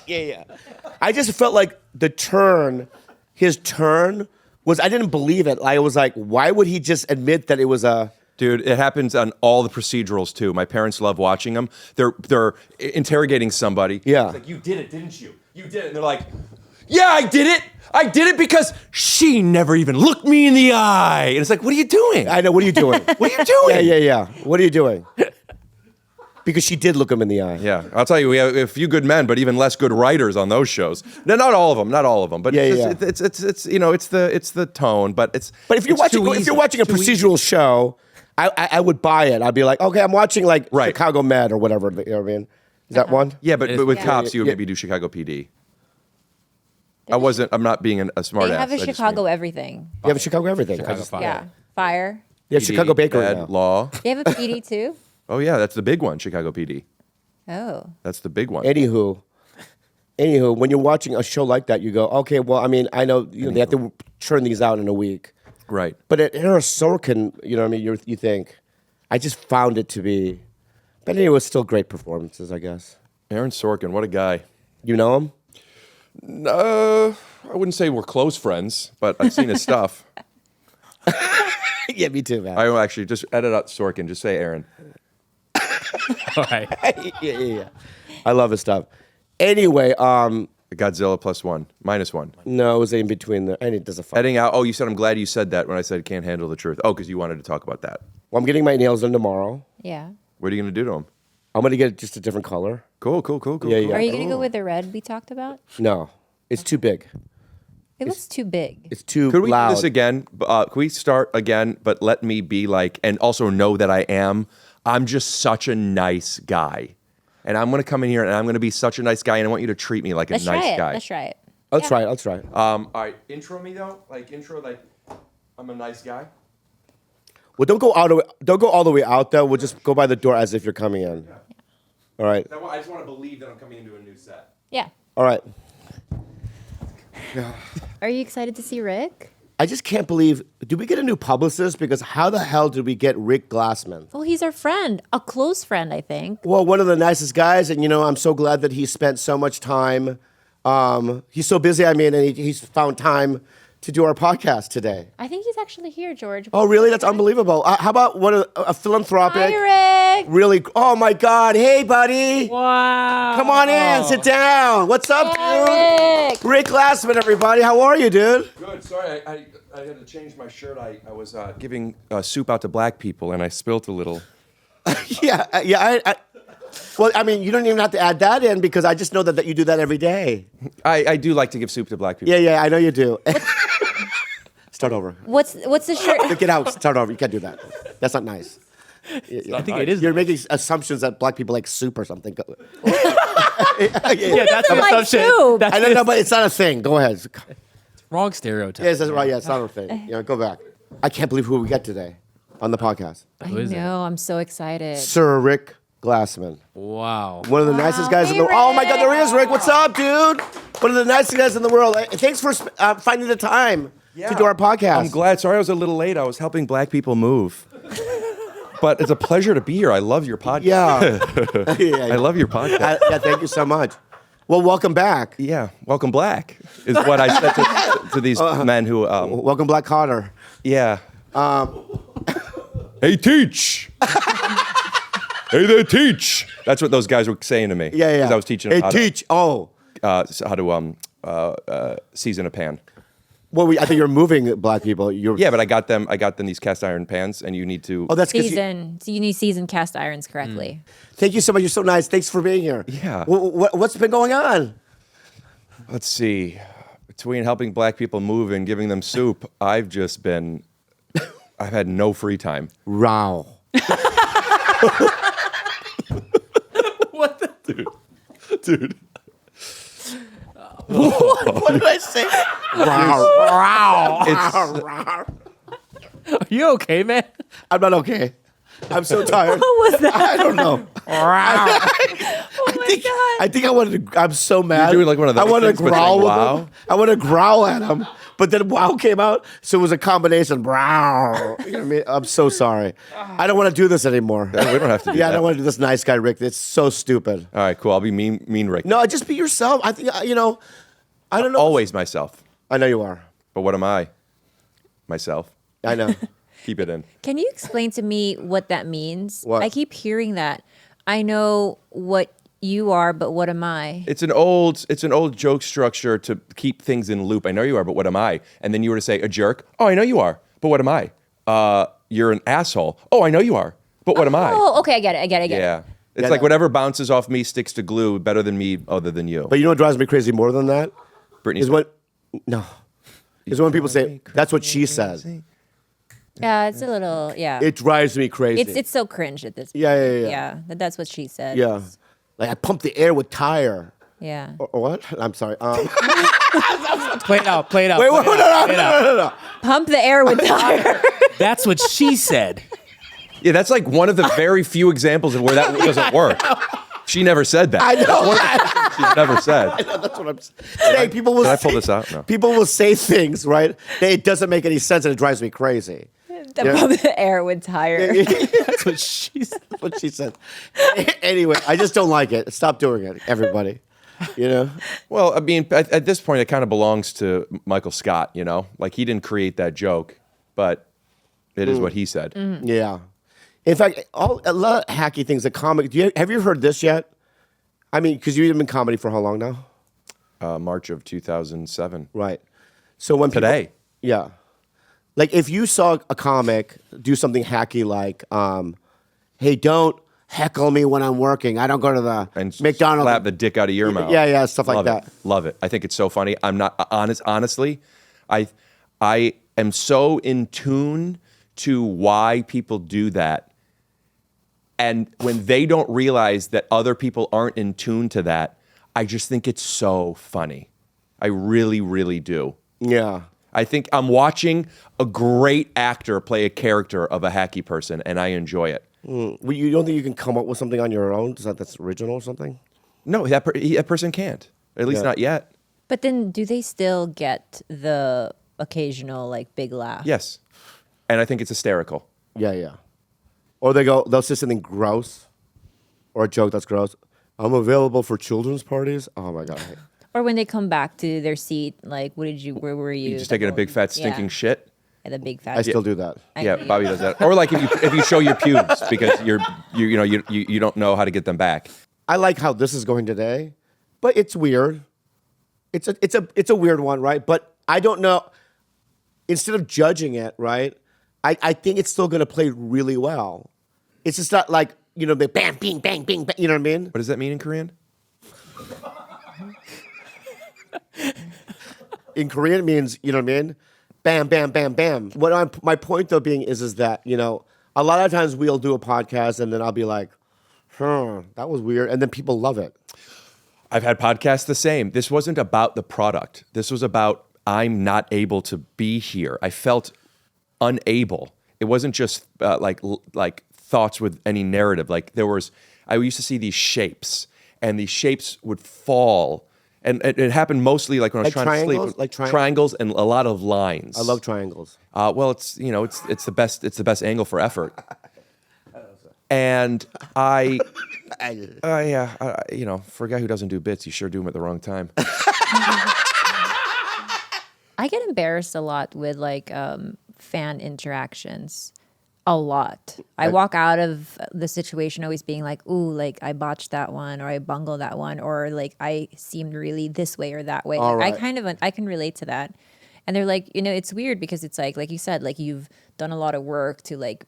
Yeah. I just felt like his turn was, I didn't believe it. I was like, why would he just admit that it was a... Dude, it happens on all the procedurals too. My parents love watching them. They're interrogating somebody. Yeah. It's like, you did it, didn't you? You did it. And they're like, yeah, I did it. I did it because she never even looked me in the eye. And it's like, what are you doing? I know, what are you doing? What are you doing? Yeah. What are you doing? Because she did look him in the eye. Yeah, I'll tell you, we have a few good men, but even less good writers on those shows. No, not all of them, but it's the tone. But But if you're watching a procedural show, I would buy it. I'd be like, okay, I'm watching like Right. Chicago Med or whatever. You know what I mean? Is that one? Yeah, but with Yeah. cops, you would Yeah. maybe do Chicago PD. I'm not being a smart They ass. have a I just Chicago mean- everything. You have a Chicago everything. Chicago Fire. Yeah. Fire. You have PD, Chicago Bakery bad now. law. They have a PD too? Oh yeah, that's the big one, Chicago PD. Oh. That's the big one. Anywho, when you're watching a show like that, you go, okay, well, I mean, I know they have to churn these out in a week. Right. But at Aaron Sorkin, you know what I mean? You think, I just found it to be, but anyway, it was still great performances, I guess. Aaron Sorkin, what a guy. You know him? I wouldn't say we're close friends, but I've seen his stuff. Yeah, me too, man. I will actually just edit out Sorkin. Just say Aaron. All right. yeah. I love his stuff. Anyway, Godzilla +1, -1. no, it was in between there, and it doesn't. Heading out. Oh, you said I'm glad you said that when I said can't handle the truth. Oh, because you wanted to talk about that. Well, I'm getting my nails done tomorrow. Yeah. What are you gonna do to him? I'm gonna get just a different color. Cool. Yeah. Are you going to go with the red we talked about? No, it's too big. It looks too big. It's too Could we loud. do this again? Could we start again? But let me be like, and also know that I'm just such a nice guy. And I'm going to come in here and I'm going to be such a nice guy and I want you to treat me like a Let's nice try it. guy. Let's try it. I'll try it. All right, intro me though. Intro I'm a nice guy. Well, don't go all the way out though. We'll just go by the door as if you're coming in. All right. I just want to believe that I'm coming into a new set. Yeah. All right. Are you excited to see Rick? I just can't believe. Did we get a new publicist? Because how the hell did we get Rick Glassman? Well, he's our friend, a close friend, I think. Well, one of the nicest guys, and I'm so glad that he spent so much time. He's so busy. I mean, and he's found time to do our podcast today. I think he's actually here, George. Oh, really? That's unbelievable. How about a philanthropic? Hi, Rick. Really? Oh my God! Hey, buddy. Wow. Come on in. Sit down. What's up, Hey, dude? Rick Glassman, everybody. How are you, dude? Good. Sorry, I had to change my shirt. I was giving soup out to black people and I spilt a little. Yeah, well, I mean, you don't even have to add that in because I just know that you do that every day. I do like to give soup to black people. Yeah, I know you do. Start over. What's the shirt? Get out. Start over. You can't do that. That's not nice. I think it is. You're making assumptions that black people like soup or something. Yeah, that's an like assumption. soup. That's I don't know, but it's not a thing. Go ahead. wrong stereotype. Yes, that's right. Yeah, it's not a thing. Go back. I can't believe who we got today on the podcast. I is it? know. I'm so excited. Sir Rick Glassman. Wow. One of the nicest guys in the world. Hey, Oh my God, there he is, Rick. What's up, dude? One of the nicest guys in the world. Thanks for finding the time to do our podcast. I'm glad. Sorry I was a little late. I was helping black people move. But it's a pleasure to be here. I love your podcast. Yeah. I love your podcast. Yeah, thank you so much. Well, welcome back. Yeah, welcome black is what I said to these men who. Welcome, Black Cotter. Yeah. Hey, teach. Hey there, teach. That's what those guys were saying to me. Yeah. 'Cause I was teaching Hey, them teach. how to season a pan. Well, I think you're moving black people. Yeah, but I got them these cast iron pans, and you need to. Oh, that's good. So you need seasoned cast irons correctly. Thank you so much. You're so nice. Thanks for being here. Yeah. What's been going on? Let's see. Between helping black people move and giving them soup, I've had no free time. Wow. What the? Dude. What did I say? Wow. Are you okay, man? I'm not okay. I'm so tired. What was that? I don't know. Oh my God. I think I wanted to. I'm so mad. You're doing like one of those I wanted to things, but growl saying with wow? him. I wanted to growl at him, but then wow came out, so it was a combination. Growl. You know what I mean? I'm so sorry. I don't want to do this anymore. We don't have to do Yeah, that. I don't want to do this nice guy, Rick. It's so stupid. All right, cool. I'll be mean Rick. No, just be yourself. I think I don't know. Always myself. I know you are. But what am I? Myself. I know. Keep it in. Can you explain to me what that means? What? I keep hearing that. I know what you are, but what am I? It's an old joke structure to keep things in loop. I know you are, but what am I? And then you were to say a jerk. Oh, I know you are, but what am I? You're an asshole. Oh, I know you are, but what am I? Oh, okay, I get it. Yeah. It's Yeah, like no. whatever bounces off me sticks to glue better than me other than you. But you know what drives me crazy more than that? Britney Is when people say that's what she said. Yeah, it's a little, yeah. It drives me crazy. It's so cringe at this point. Yeah. Yeah, that's what she said. Yeah. Like I pumped the air with tire. Yeah. Or what? I'm sorry. Play it out. Play it out. Wait, play it out, play it out. no. Pump the air with tire. That's what she said. Yeah, that's like one of the very few examples of where that doesn't work. She never said that. I know. She's never said. That's what I'm saying. People will Did I pull this out? No. People will say things, right? It doesn't make any sense and it drives me crazy. Pump the air with tire. That's what she said. That's what she said. Anyway, I just don't like it. Stop doing it, everybody. You know? Well, I mean, at this point, it kind of belongs to Michael Scott, you know? Like, he didn't create that joke, but it is what he said. Yeah. In fact, a lot of hacky things. A comic. Have you heard this yet? I mean, because you've been in comedy for how long now? March of 2007. Right. So when Today. people, yeah, like if you saw a comic do something hacky, like, "Hey, don't heckle me when I'm working. I don't go to the And McDonald's." slap the dick out of your mouth. Yeah, stuff like Love that. it. Love it. I think it's so funny. I'm not honestly, I am so in tune to why people do that. And when they don't realize that other people aren't in tune to that, I just think it's so funny. I really, really do. Yeah. I think I'm watching a great actor play a character of a hacky person, and I enjoy it. Well, you don't think you can come up with something on your own? That's original or something? No, that person can't. At least Yeah. not yet. But then do they still get the occasional like big laugh? Yes. And I think it's hysterical. Yeah. Or they'll say something gross, or a joke that's gross. I'm available for children's parties. Oh my God. Or when they come back to their seat, like, where were you? You're just taking a big fat stinking shit. Yeah, the big fat. I still do that. Yeah, Bobby does that. Or like if you show your pubes because you don't know how to get them back. I like how this is going today, but it's weird. It's a weird one, right? But I don't know. Instead of judging it, right? I think it's still going to play really well. It's just not like, the bam, bing, bang, bing, bang. You know what I mean? What does that mean in Korean? In Korean, it means, you know what I mean? Bam, bam, bam, bam. My point, though, being is that, a lot of times we'll do a podcast and then I'll be like, that was weird. And then people love it. I've had podcasts the same. This wasn't about the product. This was about I'm not able to be here. I felt unable. It wasn't just like thoughts with any narrative. Like I used to see these shapes, and these shapes would fall. And it happened mostly like when I was Like trying triangles? to sleep. Like triangles and a lot of lines. I love triangles. Well, it's the best. It's the best angle for effort. And for a guy who doesn't do bits, you sure do them at the wrong time. I get embarrassed a lot with like fan interactions. A lot. I walk out of the situation always being like, ooh, like I botched that one, or I bungled that one, or like I seemed really this way or that way. All Like, right. I can relate to that. And they're like, it's weird because it's like you said, like you've done a lot of work to like,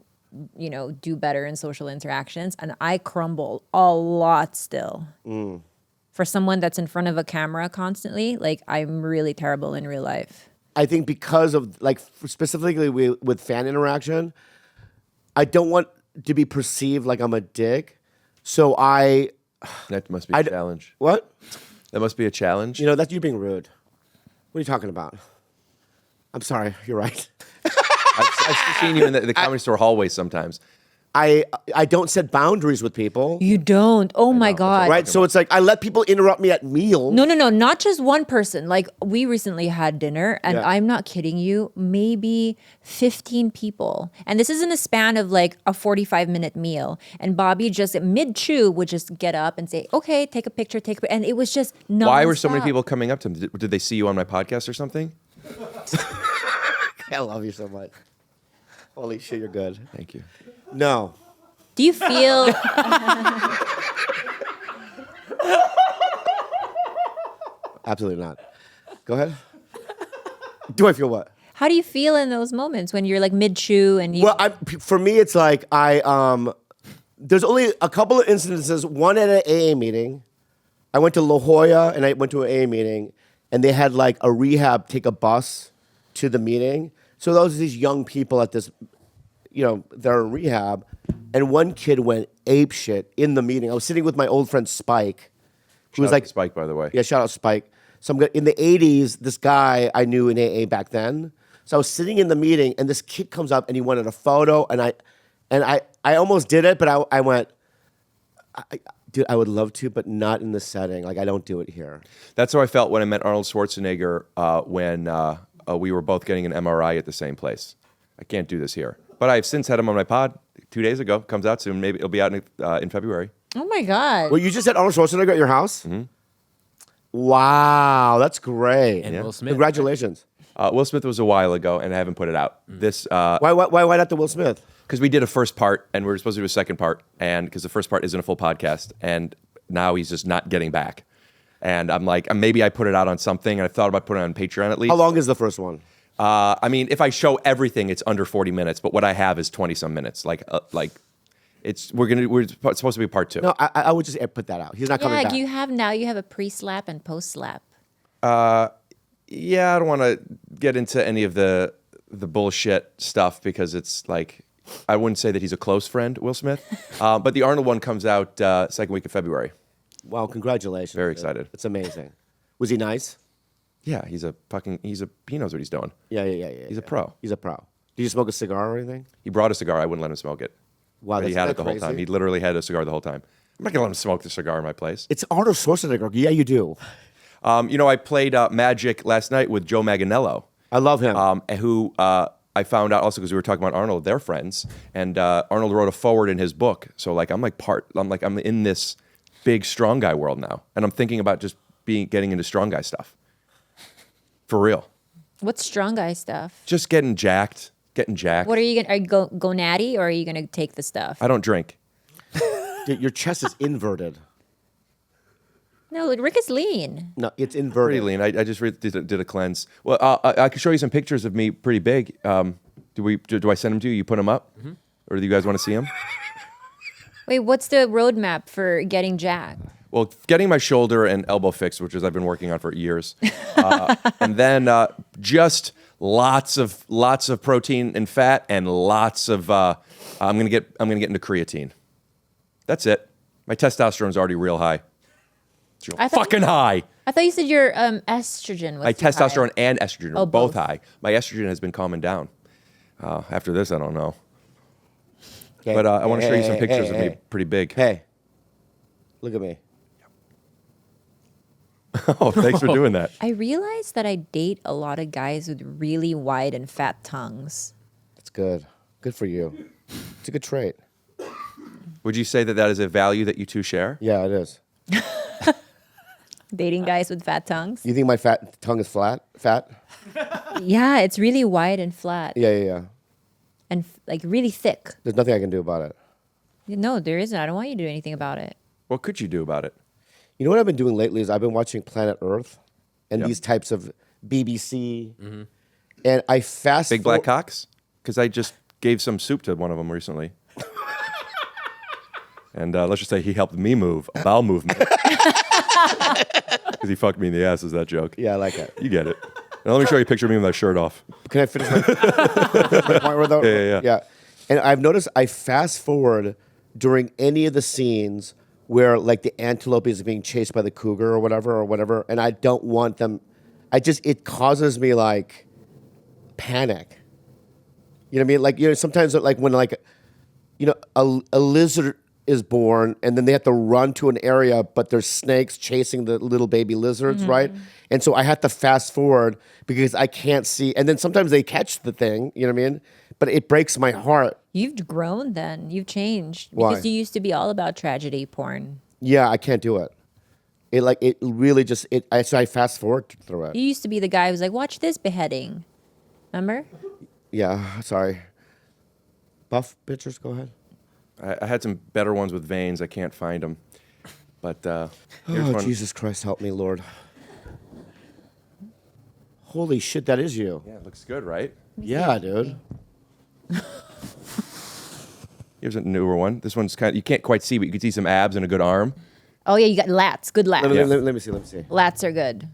do better in social interactions. And I crumble a lot still. For someone that's in front of a camera constantly, like I'm really terrible in real life. I think because of, like, specifically with fan interaction, I don't want to be perceived like I'm a dick. So That must be a challenge. What? That must be a challenge. That's you being rude. What are you talking about? I'm sorry. You're right. I've seen you in the Comedy Store hallway sometimes. I don't set boundaries with people. You don't. Oh my God. Right? So it's like I let people interrupt me at meals. No, not just one person. Like we recently had dinner and Yeah. I'm not kidding you, maybe 15 people. And this is in a span of like a 45-minute meal. And Bobby just mid-chew would just get up and say, okay, take a picture, and it was just nonstop. Why were so many people coming up to him? Did they see you on my podcast or something? I love you so much. Holy shit, you're good. Thank you. No. Do you feel... Absolutely not. Go ahead. Do I feel what? How do you feel in those moments when you're like mid-chew and you... Well, for me, it's like there's only a couple of instances. One at an AA meeting. I went to La Jolla and I went to an AA meeting, and they had like a rehab take a bus to the meeting. So those are these young people at this, they're in rehab, and one kid went ape shit in the meeting. I was sitting with my old friend Spike, who was Shout out like to Spike, by the way. Yeah, shout out Spike. In the 80s, this guy I knew in AA back then. So I was sitting in the meeting, and this kid comes up and he wanted a photo, and I almost did it, but I went, dude, I would love to, but not in this setting. Like, I don't do it here. That's how I felt when I met Arnold Schwarzenegger when we were both getting an MRI at the same place. I can't do this here. But I've since had him on my pod 2 days ago. Comes out soon. Maybe it'll be out in February. Oh my God. Well, you just had Arnold Schwarzenegger at your house? Mm-hmm. Wow, that's great. And Will Smith. Congratulations. Will Smith was a while ago, and I haven't put it out. This Why not the Will Smith? because we did a first part, and we were supposed to do a second part, and because the first part isn't a full podcast, and now he's just not getting back. And I'm like, maybe I put it out on something, and I thought about putting it on Patreon at least. How long is the first one? I mean, if I show everything, it's under 40 minutes, but what I have is 20-some minutes. We're supposed to be part 2. No, I would just put that out. He's not coming back. You have a pre-slap and post-slap. Yeah, I don't want to get into any of the bullshit stuff because it's like, I wouldn't say that he's a close friend, Will Smith. But the Arnold one comes out second week of February. Wow, congratulations. Very dude. excited. It's amazing. Was he nice? Yeah, he knows what he's doing. Yeah. He's a pro. He's a pro. Did you smoke a cigar or anything? He brought a cigar. I wouldn't let him smoke it. Wow, But he that's had it the whole time. He literally had a cigar the whole time. I'm not going to let him smoke the cigar in my place. It's Arnold Schwarzenegger. Yeah, you do. I played Magic last night with Joe Manganiello. I love him. Who I found out also because we were talking about Arnold, they're friends, and Arnold wrote a foreword in his book. So I'm in this big strong guy world now, and I'm thinking about just getting into strong guy stuff. For real. What's strong guy stuff? Just getting jacked. What are you gonna go natty, or are you gonna take the stuff? I don't drink. Dude, your chest is inverted. No, Rick is lean. No, it's Pretty inverted. lean. I just did a cleanse. Well, I could show you some pictures of me pretty big. Do I send them to you? You put them up? Mm-hmm. Or do you guys want to see them? Wait, what's the roadmap for getting jacked? Well, getting my shoulder and elbow fixed, which is I've been working on for years, and then just lots of protein and fat, and lots of I'm gonna get into creatine. That's it. My testosterone's already real high. It's real I thought fucking high. I thought you said your estrogen was My too high. testosterone and estrogen are both both. high. My estrogen has been calming down. After this, I don't know. Okay. But I want to show you some pictures of me hey. pretty big. Hey, look at me. Oh, thanks for doing that. I realized that I date a lot of guys with really wide and fat tongues. That's good. Good for you. It's a good trait. Would you say that that is a value that you two share? Yeah, it is. Dating guys with fat tongues? You think my tongue is flat? Fat? Yeah, it's really wide and flat Yeah. and like really thick. There's nothing I can do about it. No, there isn't. I don't want you to do anything about it. What could you do about it? You know what I've been doing lately is I've been watching Planet Earth and Yep. these types of BBC, and I fast Big black cocks? Because I just gave some soup to one of them recently. And let's just say he helped me move a bowel movement. Because he fucked me in the ass is that joke. Yeah, I like it. You get it. Now let me show you a picture of me with my shirt off. Can I finish my point with that? Yeah. And I've noticed I fast forward during any of the scenes where like the antelope is being chased by the cougar or whatever, and I don't want them. It causes me like panic. You know what I mean? Like sometimes like when like a lizard is born and then they have to run to an area, but there's snakes chasing the little baby lizards, right? And so I have to fast forward because I can't see. And then sometimes they catch the thing, you know what I mean? But it breaks my heart. You've grown then. You've changed. Why? Because you used to be all about tragedy porn. Yeah, I can't do it. It really just so I fast forward through it. You used to be the guy who was like, watch this beheading. Remember? Yeah, sorry. Buff pictures, go ahead. I had some better ones with veins. I can't find them. But here's Oh, one. Jesus Christ, help me, Lord. Holy shit, that is you. Yeah, it looks good, right? Yeah, dude. Here's a newer one. This one's kind of, you can't quite see, but you can see some abs and a good arm. Oh, yeah, you got lats. Good lats. Let me see. Lats are good.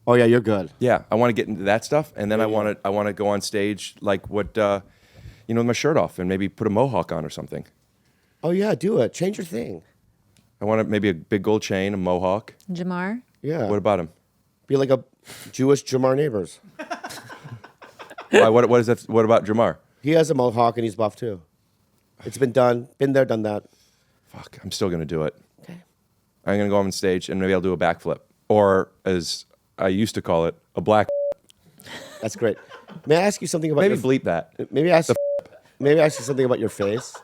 Oh, yeah, you're good. Yeah, I want to get into that stuff, and then I want to go on stage like what, with my shirt off, and maybe put a mohawk on or something. Oh, yeah, do it. Change your thing. I want maybe a big gold chain, a mohawk. Jamar? Yeah. What about him? Be like a Jewish Jamar Neighbors. Why? What is that? What about Jamar? He has a mohawk and he's buff too. It's been done. Been there, done that. Fuck, I'm still gonna do it. Okay. I'm gonna go on stage and maybe I'll do a backflip, or as I used to call it, a black. That's great. May I ask you something about Maybe your bleep that. Maybe ask you something about your face.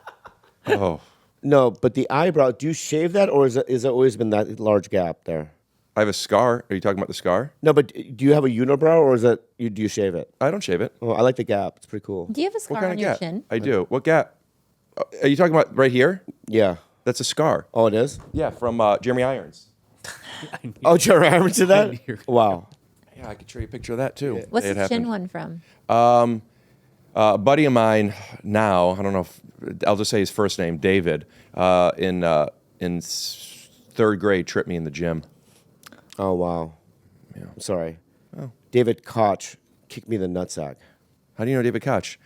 Oh, No, but the eyebrow. Do you shave that, or is it always been that large gap there? I have a scar. Are you talking about the scar? No, but do you have a unibrow, or do you shave it? I don't shave it. Oh, I like the gap. It's pretty cool. Do you have a What scar kind on of your gap? chin? I do. What gap? Are you talking about right here? Yeah. That's a scar. Oh, it is. Yeah, from Jeremy Irons. Oh, Jerry Irons did that. Wow. Yeah, I could show you a picture of that too. What's It the chin happened. one from? A buddy of mine now, I don't know if I'll just say his first name, David, in third grade tripped me in the gym. Oh, wow. Yeah. I'm sorry. Oh. David Koch kicked me in the nutsack. How do you know David Koch?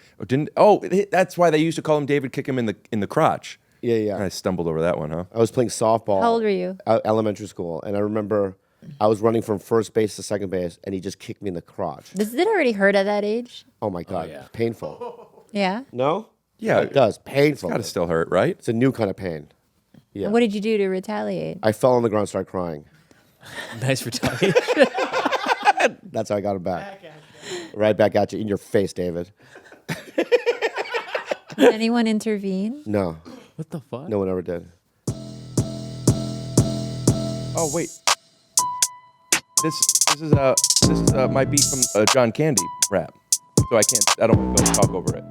That's why they used to call him David Kick him in the crotch. Yeah. I stumbled over that one, huh? I was playing softball. How old were you? Elementary school, and I remember I was running from first base to second base, and he just kicked me in the crotch. Does it already hurt at that age? Oh my god, yeah. painful. Yeah. No? Yeah, It does. Painful. Gotta still hurt, right? It's a new kind of pain. Yeah. And what did you do to retaliate? I fell on the ground, started crying. Nice retaliation. That's how I got him back. Right back at you in your face, David. Did anyone intervene? No, What the fuck? no one ever did. Oh wait, this is my beat from John Candy rap, so I don't talk over it.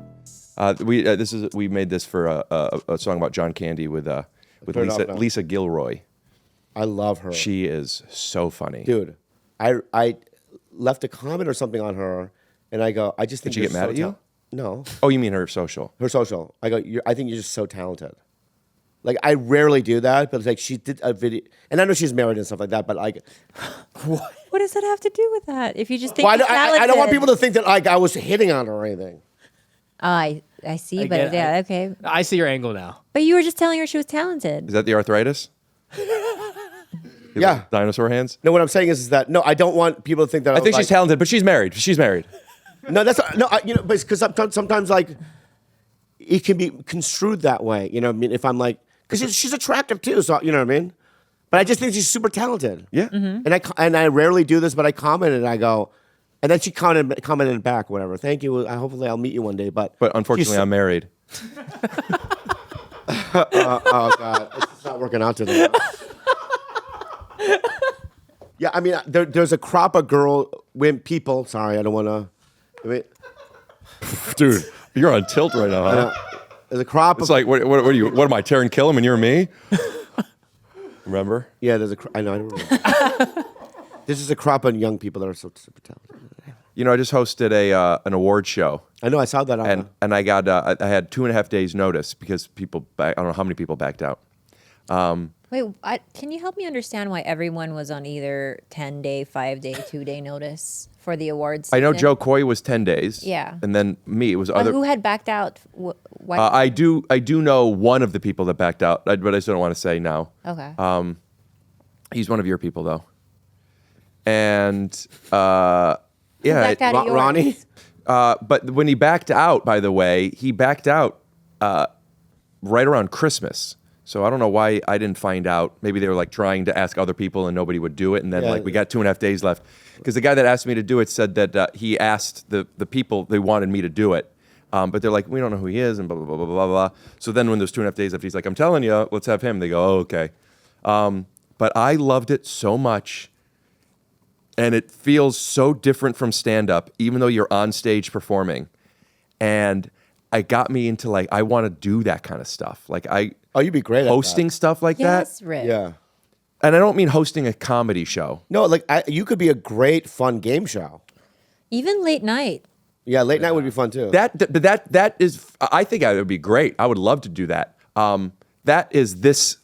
We made this for a song about John Candy with Turn it off now. Lisa Gilroy. I love her. She is so funny. Dude, I left a comment or something on her, and I go, I just think Did she get you're mad so at you? No, Oh, you mean her social? her social. I go, I think you're just so talented. Like I rarely do that, but it's like she did a video, and I know she's married and stuff like that. But like, What does that have to do with that? If you just think well, he's I don't want talented. people to think that like I was hitting on her or anything. Oh, I see, but Again, yeah, okay. I see your angle now. But you were just telling her she was talented. Is that the arthritis? Yeah. Dinosaur hands? No, what I'm saying is that no, I don't want people to think that I think she's talented, but she's married. She's married. No, that's no, because sometimes like it can be construed that way. You know what I mean? If I'm like, because she's attractive too, so you know what I mean. But I just think she's super talented. Yeah. And I rarely do this, but I commented and I go, and then she commented back, whatever. Thank you. Hopefully I'll meet you one day. But unfortunately, I'm married. Oh God, it's not working out today. Yeah, I mean, there's a crop of people. Sorry, I don't want to. I mean, Dude, you're on tilt right now, huh? there's a crop. It's like, what are you? What am I, Taron Killam and you're me? Remember? Yeah, I know. I don't remember. There's just a crop of young people that are so super talented. You know, I just hosted an award show. I know. I saw that. And I got I had 2.5 days notice because I don't know how many people backed out. Wait, can you help me understand why everyone was on either 10-day, 5-day, 2-day notice for the awards? I know season? Joe Coy was 10 days. Yeah. And then me, it was But other. who had backed out? Why? I do know one of the people that backed out, but I still don't want to say now. Okay. He's one of your people though. And yeah, backed out of yours? Ronnie. but when he backed out, by the way, he backed out right around Christmas. So I don't know why I didn't find out. Maybe they were like trying to ask other people and nobody would do it. And then Yeah. like we got 2.5 days left. Because the guy that asked me to do it said that he asked the people, they wanted me to do it. But they're like, we don't know who he is and blah, blah, blah, blah, blah, blah. So then when there's 2.5 days left, he's like, I'm telling you, let's have him. They go, oh, okay. But I loved it so much. And it feels so different from stand-up, even though you're on stage performing. And it got me into like, I want to do that kind of stuff. Like You'd be great hosting at stuff like yes, that. Rick. that. Yeah. And I don't mean hosting a comedy show. No, like you could be a great fun game show. Even late night. Yeah, late night would be fun too. That is, I think that would be great. I would love to do that. That is this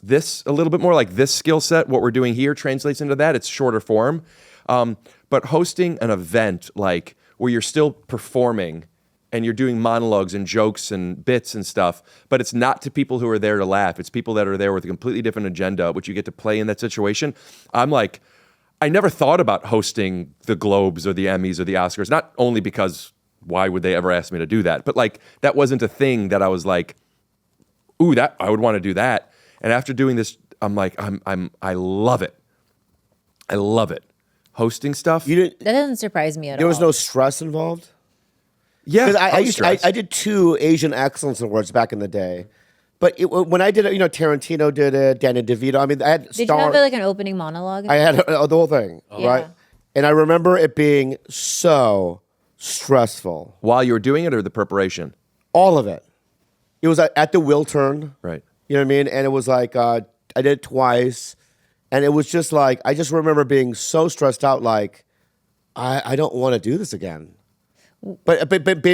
a little bit more like this skill set. What we're doing here translates into that. It's shorter form. But hosting an event like where you're still performing and you're doing monologues and jokes and bits and stuff, but it's not to people who are there to laugh. It's people that are there with a completely different agenda, which you get to play in that situation. I'm like, I never thought about hosting the Globes or the Emmys or the Oscars, not only because why would they ever ask me to do that, but like that wasn't a thing that I was like, ooh, that I would want to do that. And after doing this, I'm like, I love it. I love it. Hosting stuff. That doesn't surprise me at all. There was no stress involved. Yeah, Because I did 2 Asian Excellence Awards back in the day, but when I did it, Tarantino did it, Danny DeVito. I mean, I had Did you have like an opening monologue? I had the whole thing, right? Yeah. And I remember it being so stressful. While you were doing it or the preparation? All of it. It was at the Wiltern. Right. You know what I mean? And it was like, I did it twice. And it was just like, I just remember being so stressed out, like, I don't want to do this again. But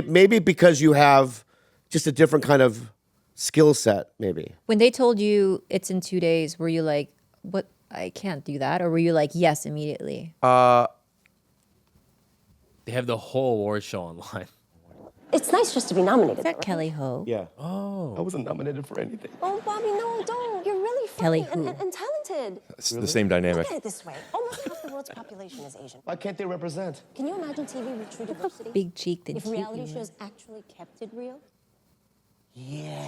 maybe because you have just a different kind of skill set, maybe. When they told you it's in 2 days, were you like, what? I can't do that? Or were you like, yes, immediately? They have the whole award show online. It's nice just to be nominated. Is that Kelly Ho? Yeah. Oh. I wasn't nominated for anything. Oh, Bobby, no, don't. You're really Kelly funny who? and talented. It's the same dynamic. Look at it this way. Almost half the world's population is Asian. Why can't they represent? Can you imagine TV with true diversity? Big cheeked and If cute. reality you were. shows actually kept it real? Okay,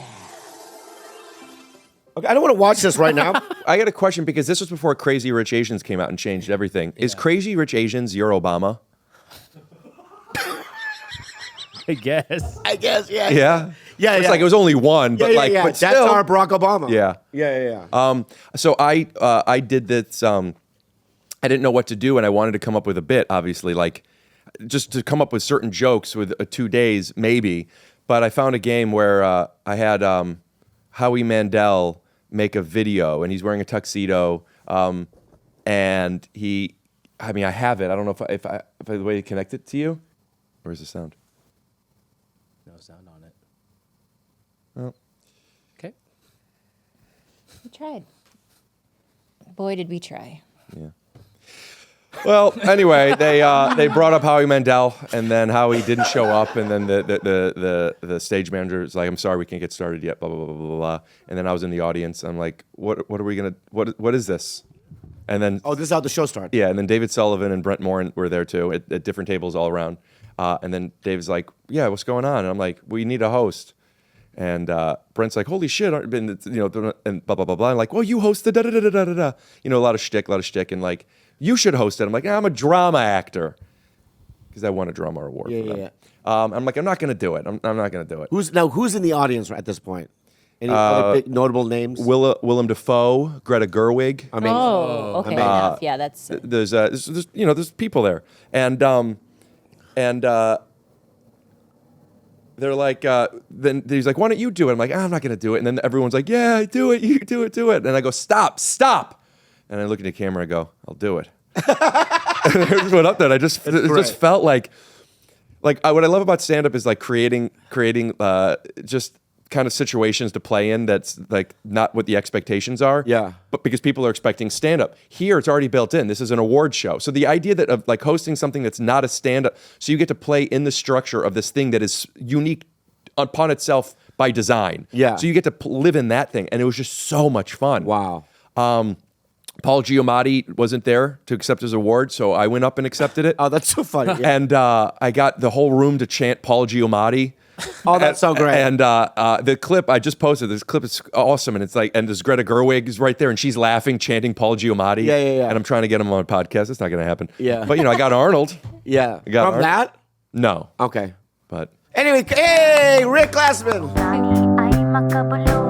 I don't want to watch this right now. I got a question because this was before Crazy Rich Asians came out and changed everything. Is Crazy Rich Asians your Obama? I guess. I guess, yeah. Yeah. Yeah, It's yeah. like it was only one, but like, but That's still. our Barack Obama. Yeah. Yeah. So I did this. I didn't know what to do, and I wanted to come up with a bit. Obviously, like just to come up with certain jokes with 2 days, maybe. But I found a game where I had Howie Mandel make a video, and he's wearing a tuxedo, and he. I mean, I have it. I don't know if I have a way to connect it to you. Where's the sound? No sound on it. Oh. Okay. We tried. Boy, did we try. Well, anyway, they brought up Howie Mandel, and then Howie didn't show up, and then the stage manager was like, "I'm sorry, we can't get started yet." Blah blah blah blah blah. Blah. And then I was in the audience. I'm like, "What are we gonna? What is this?" And then Oh, this is how the show started. yeah, and then David Sullivan and Brent Morin were there too at different tables all around. And then Dave's like, "Yeah, what's going on?" And I'm like, "We need a host." And Brent's like, "Holy shit!" And blah blah blah blah. I'm like, "Well, you host the da da da da da da." A lot of shtick, and like, "You should host it." I'm like, "I'm a drama actor," because I won a drama award. Yeah, for yeah, that. I'm like, "I'm not gonna do it. I'm not gonna do it." Who's in the audience at this point? Any other big notable names? Willem Dafoe, Greta Gerwig. I mean, Oh, okay. Enough. Yeah, that's. There's people there, and they're like, then he's like, "Why don't you do it?" I'm like, "I'm not gonna do it." And then everyone's like, "Yeah, do it, you do it." And I go, "Stop!" And I look at the camera and I go, "I'll do it." And I just went up there. And it just felt like what I love about stand up is like creating just kind of situations to play in that's like not what the expectations are. Yeah. But because people are expecting stand up. Here it's already built in. This is an award show. So the idea that of like hosting something that's not a stand up, so you get to play in the structure of this thing that is unique upon itself by design. Yeah. So you get to live in that thing, and it was just so much fun. Wow. Paul Giamatti wasn't there to accept his award, so I went up and accepted it. Oh, that's so funny. Yeah. And I got the whole room to chant Paul Giamatti. Oh, that's so great. And the clip I just posted, this clip is awesome, and it's like, and there's Greta Gerwig is right there, and she's laughing, chanting Paul Giamatti. Yeah. And I'm trying to get him on a podcast. It's not going to happen. Yeah. But I got Arnold. Yeah. I got From that? No. Okay. But Anyway, hey, Rick Glassman. Ay makabulo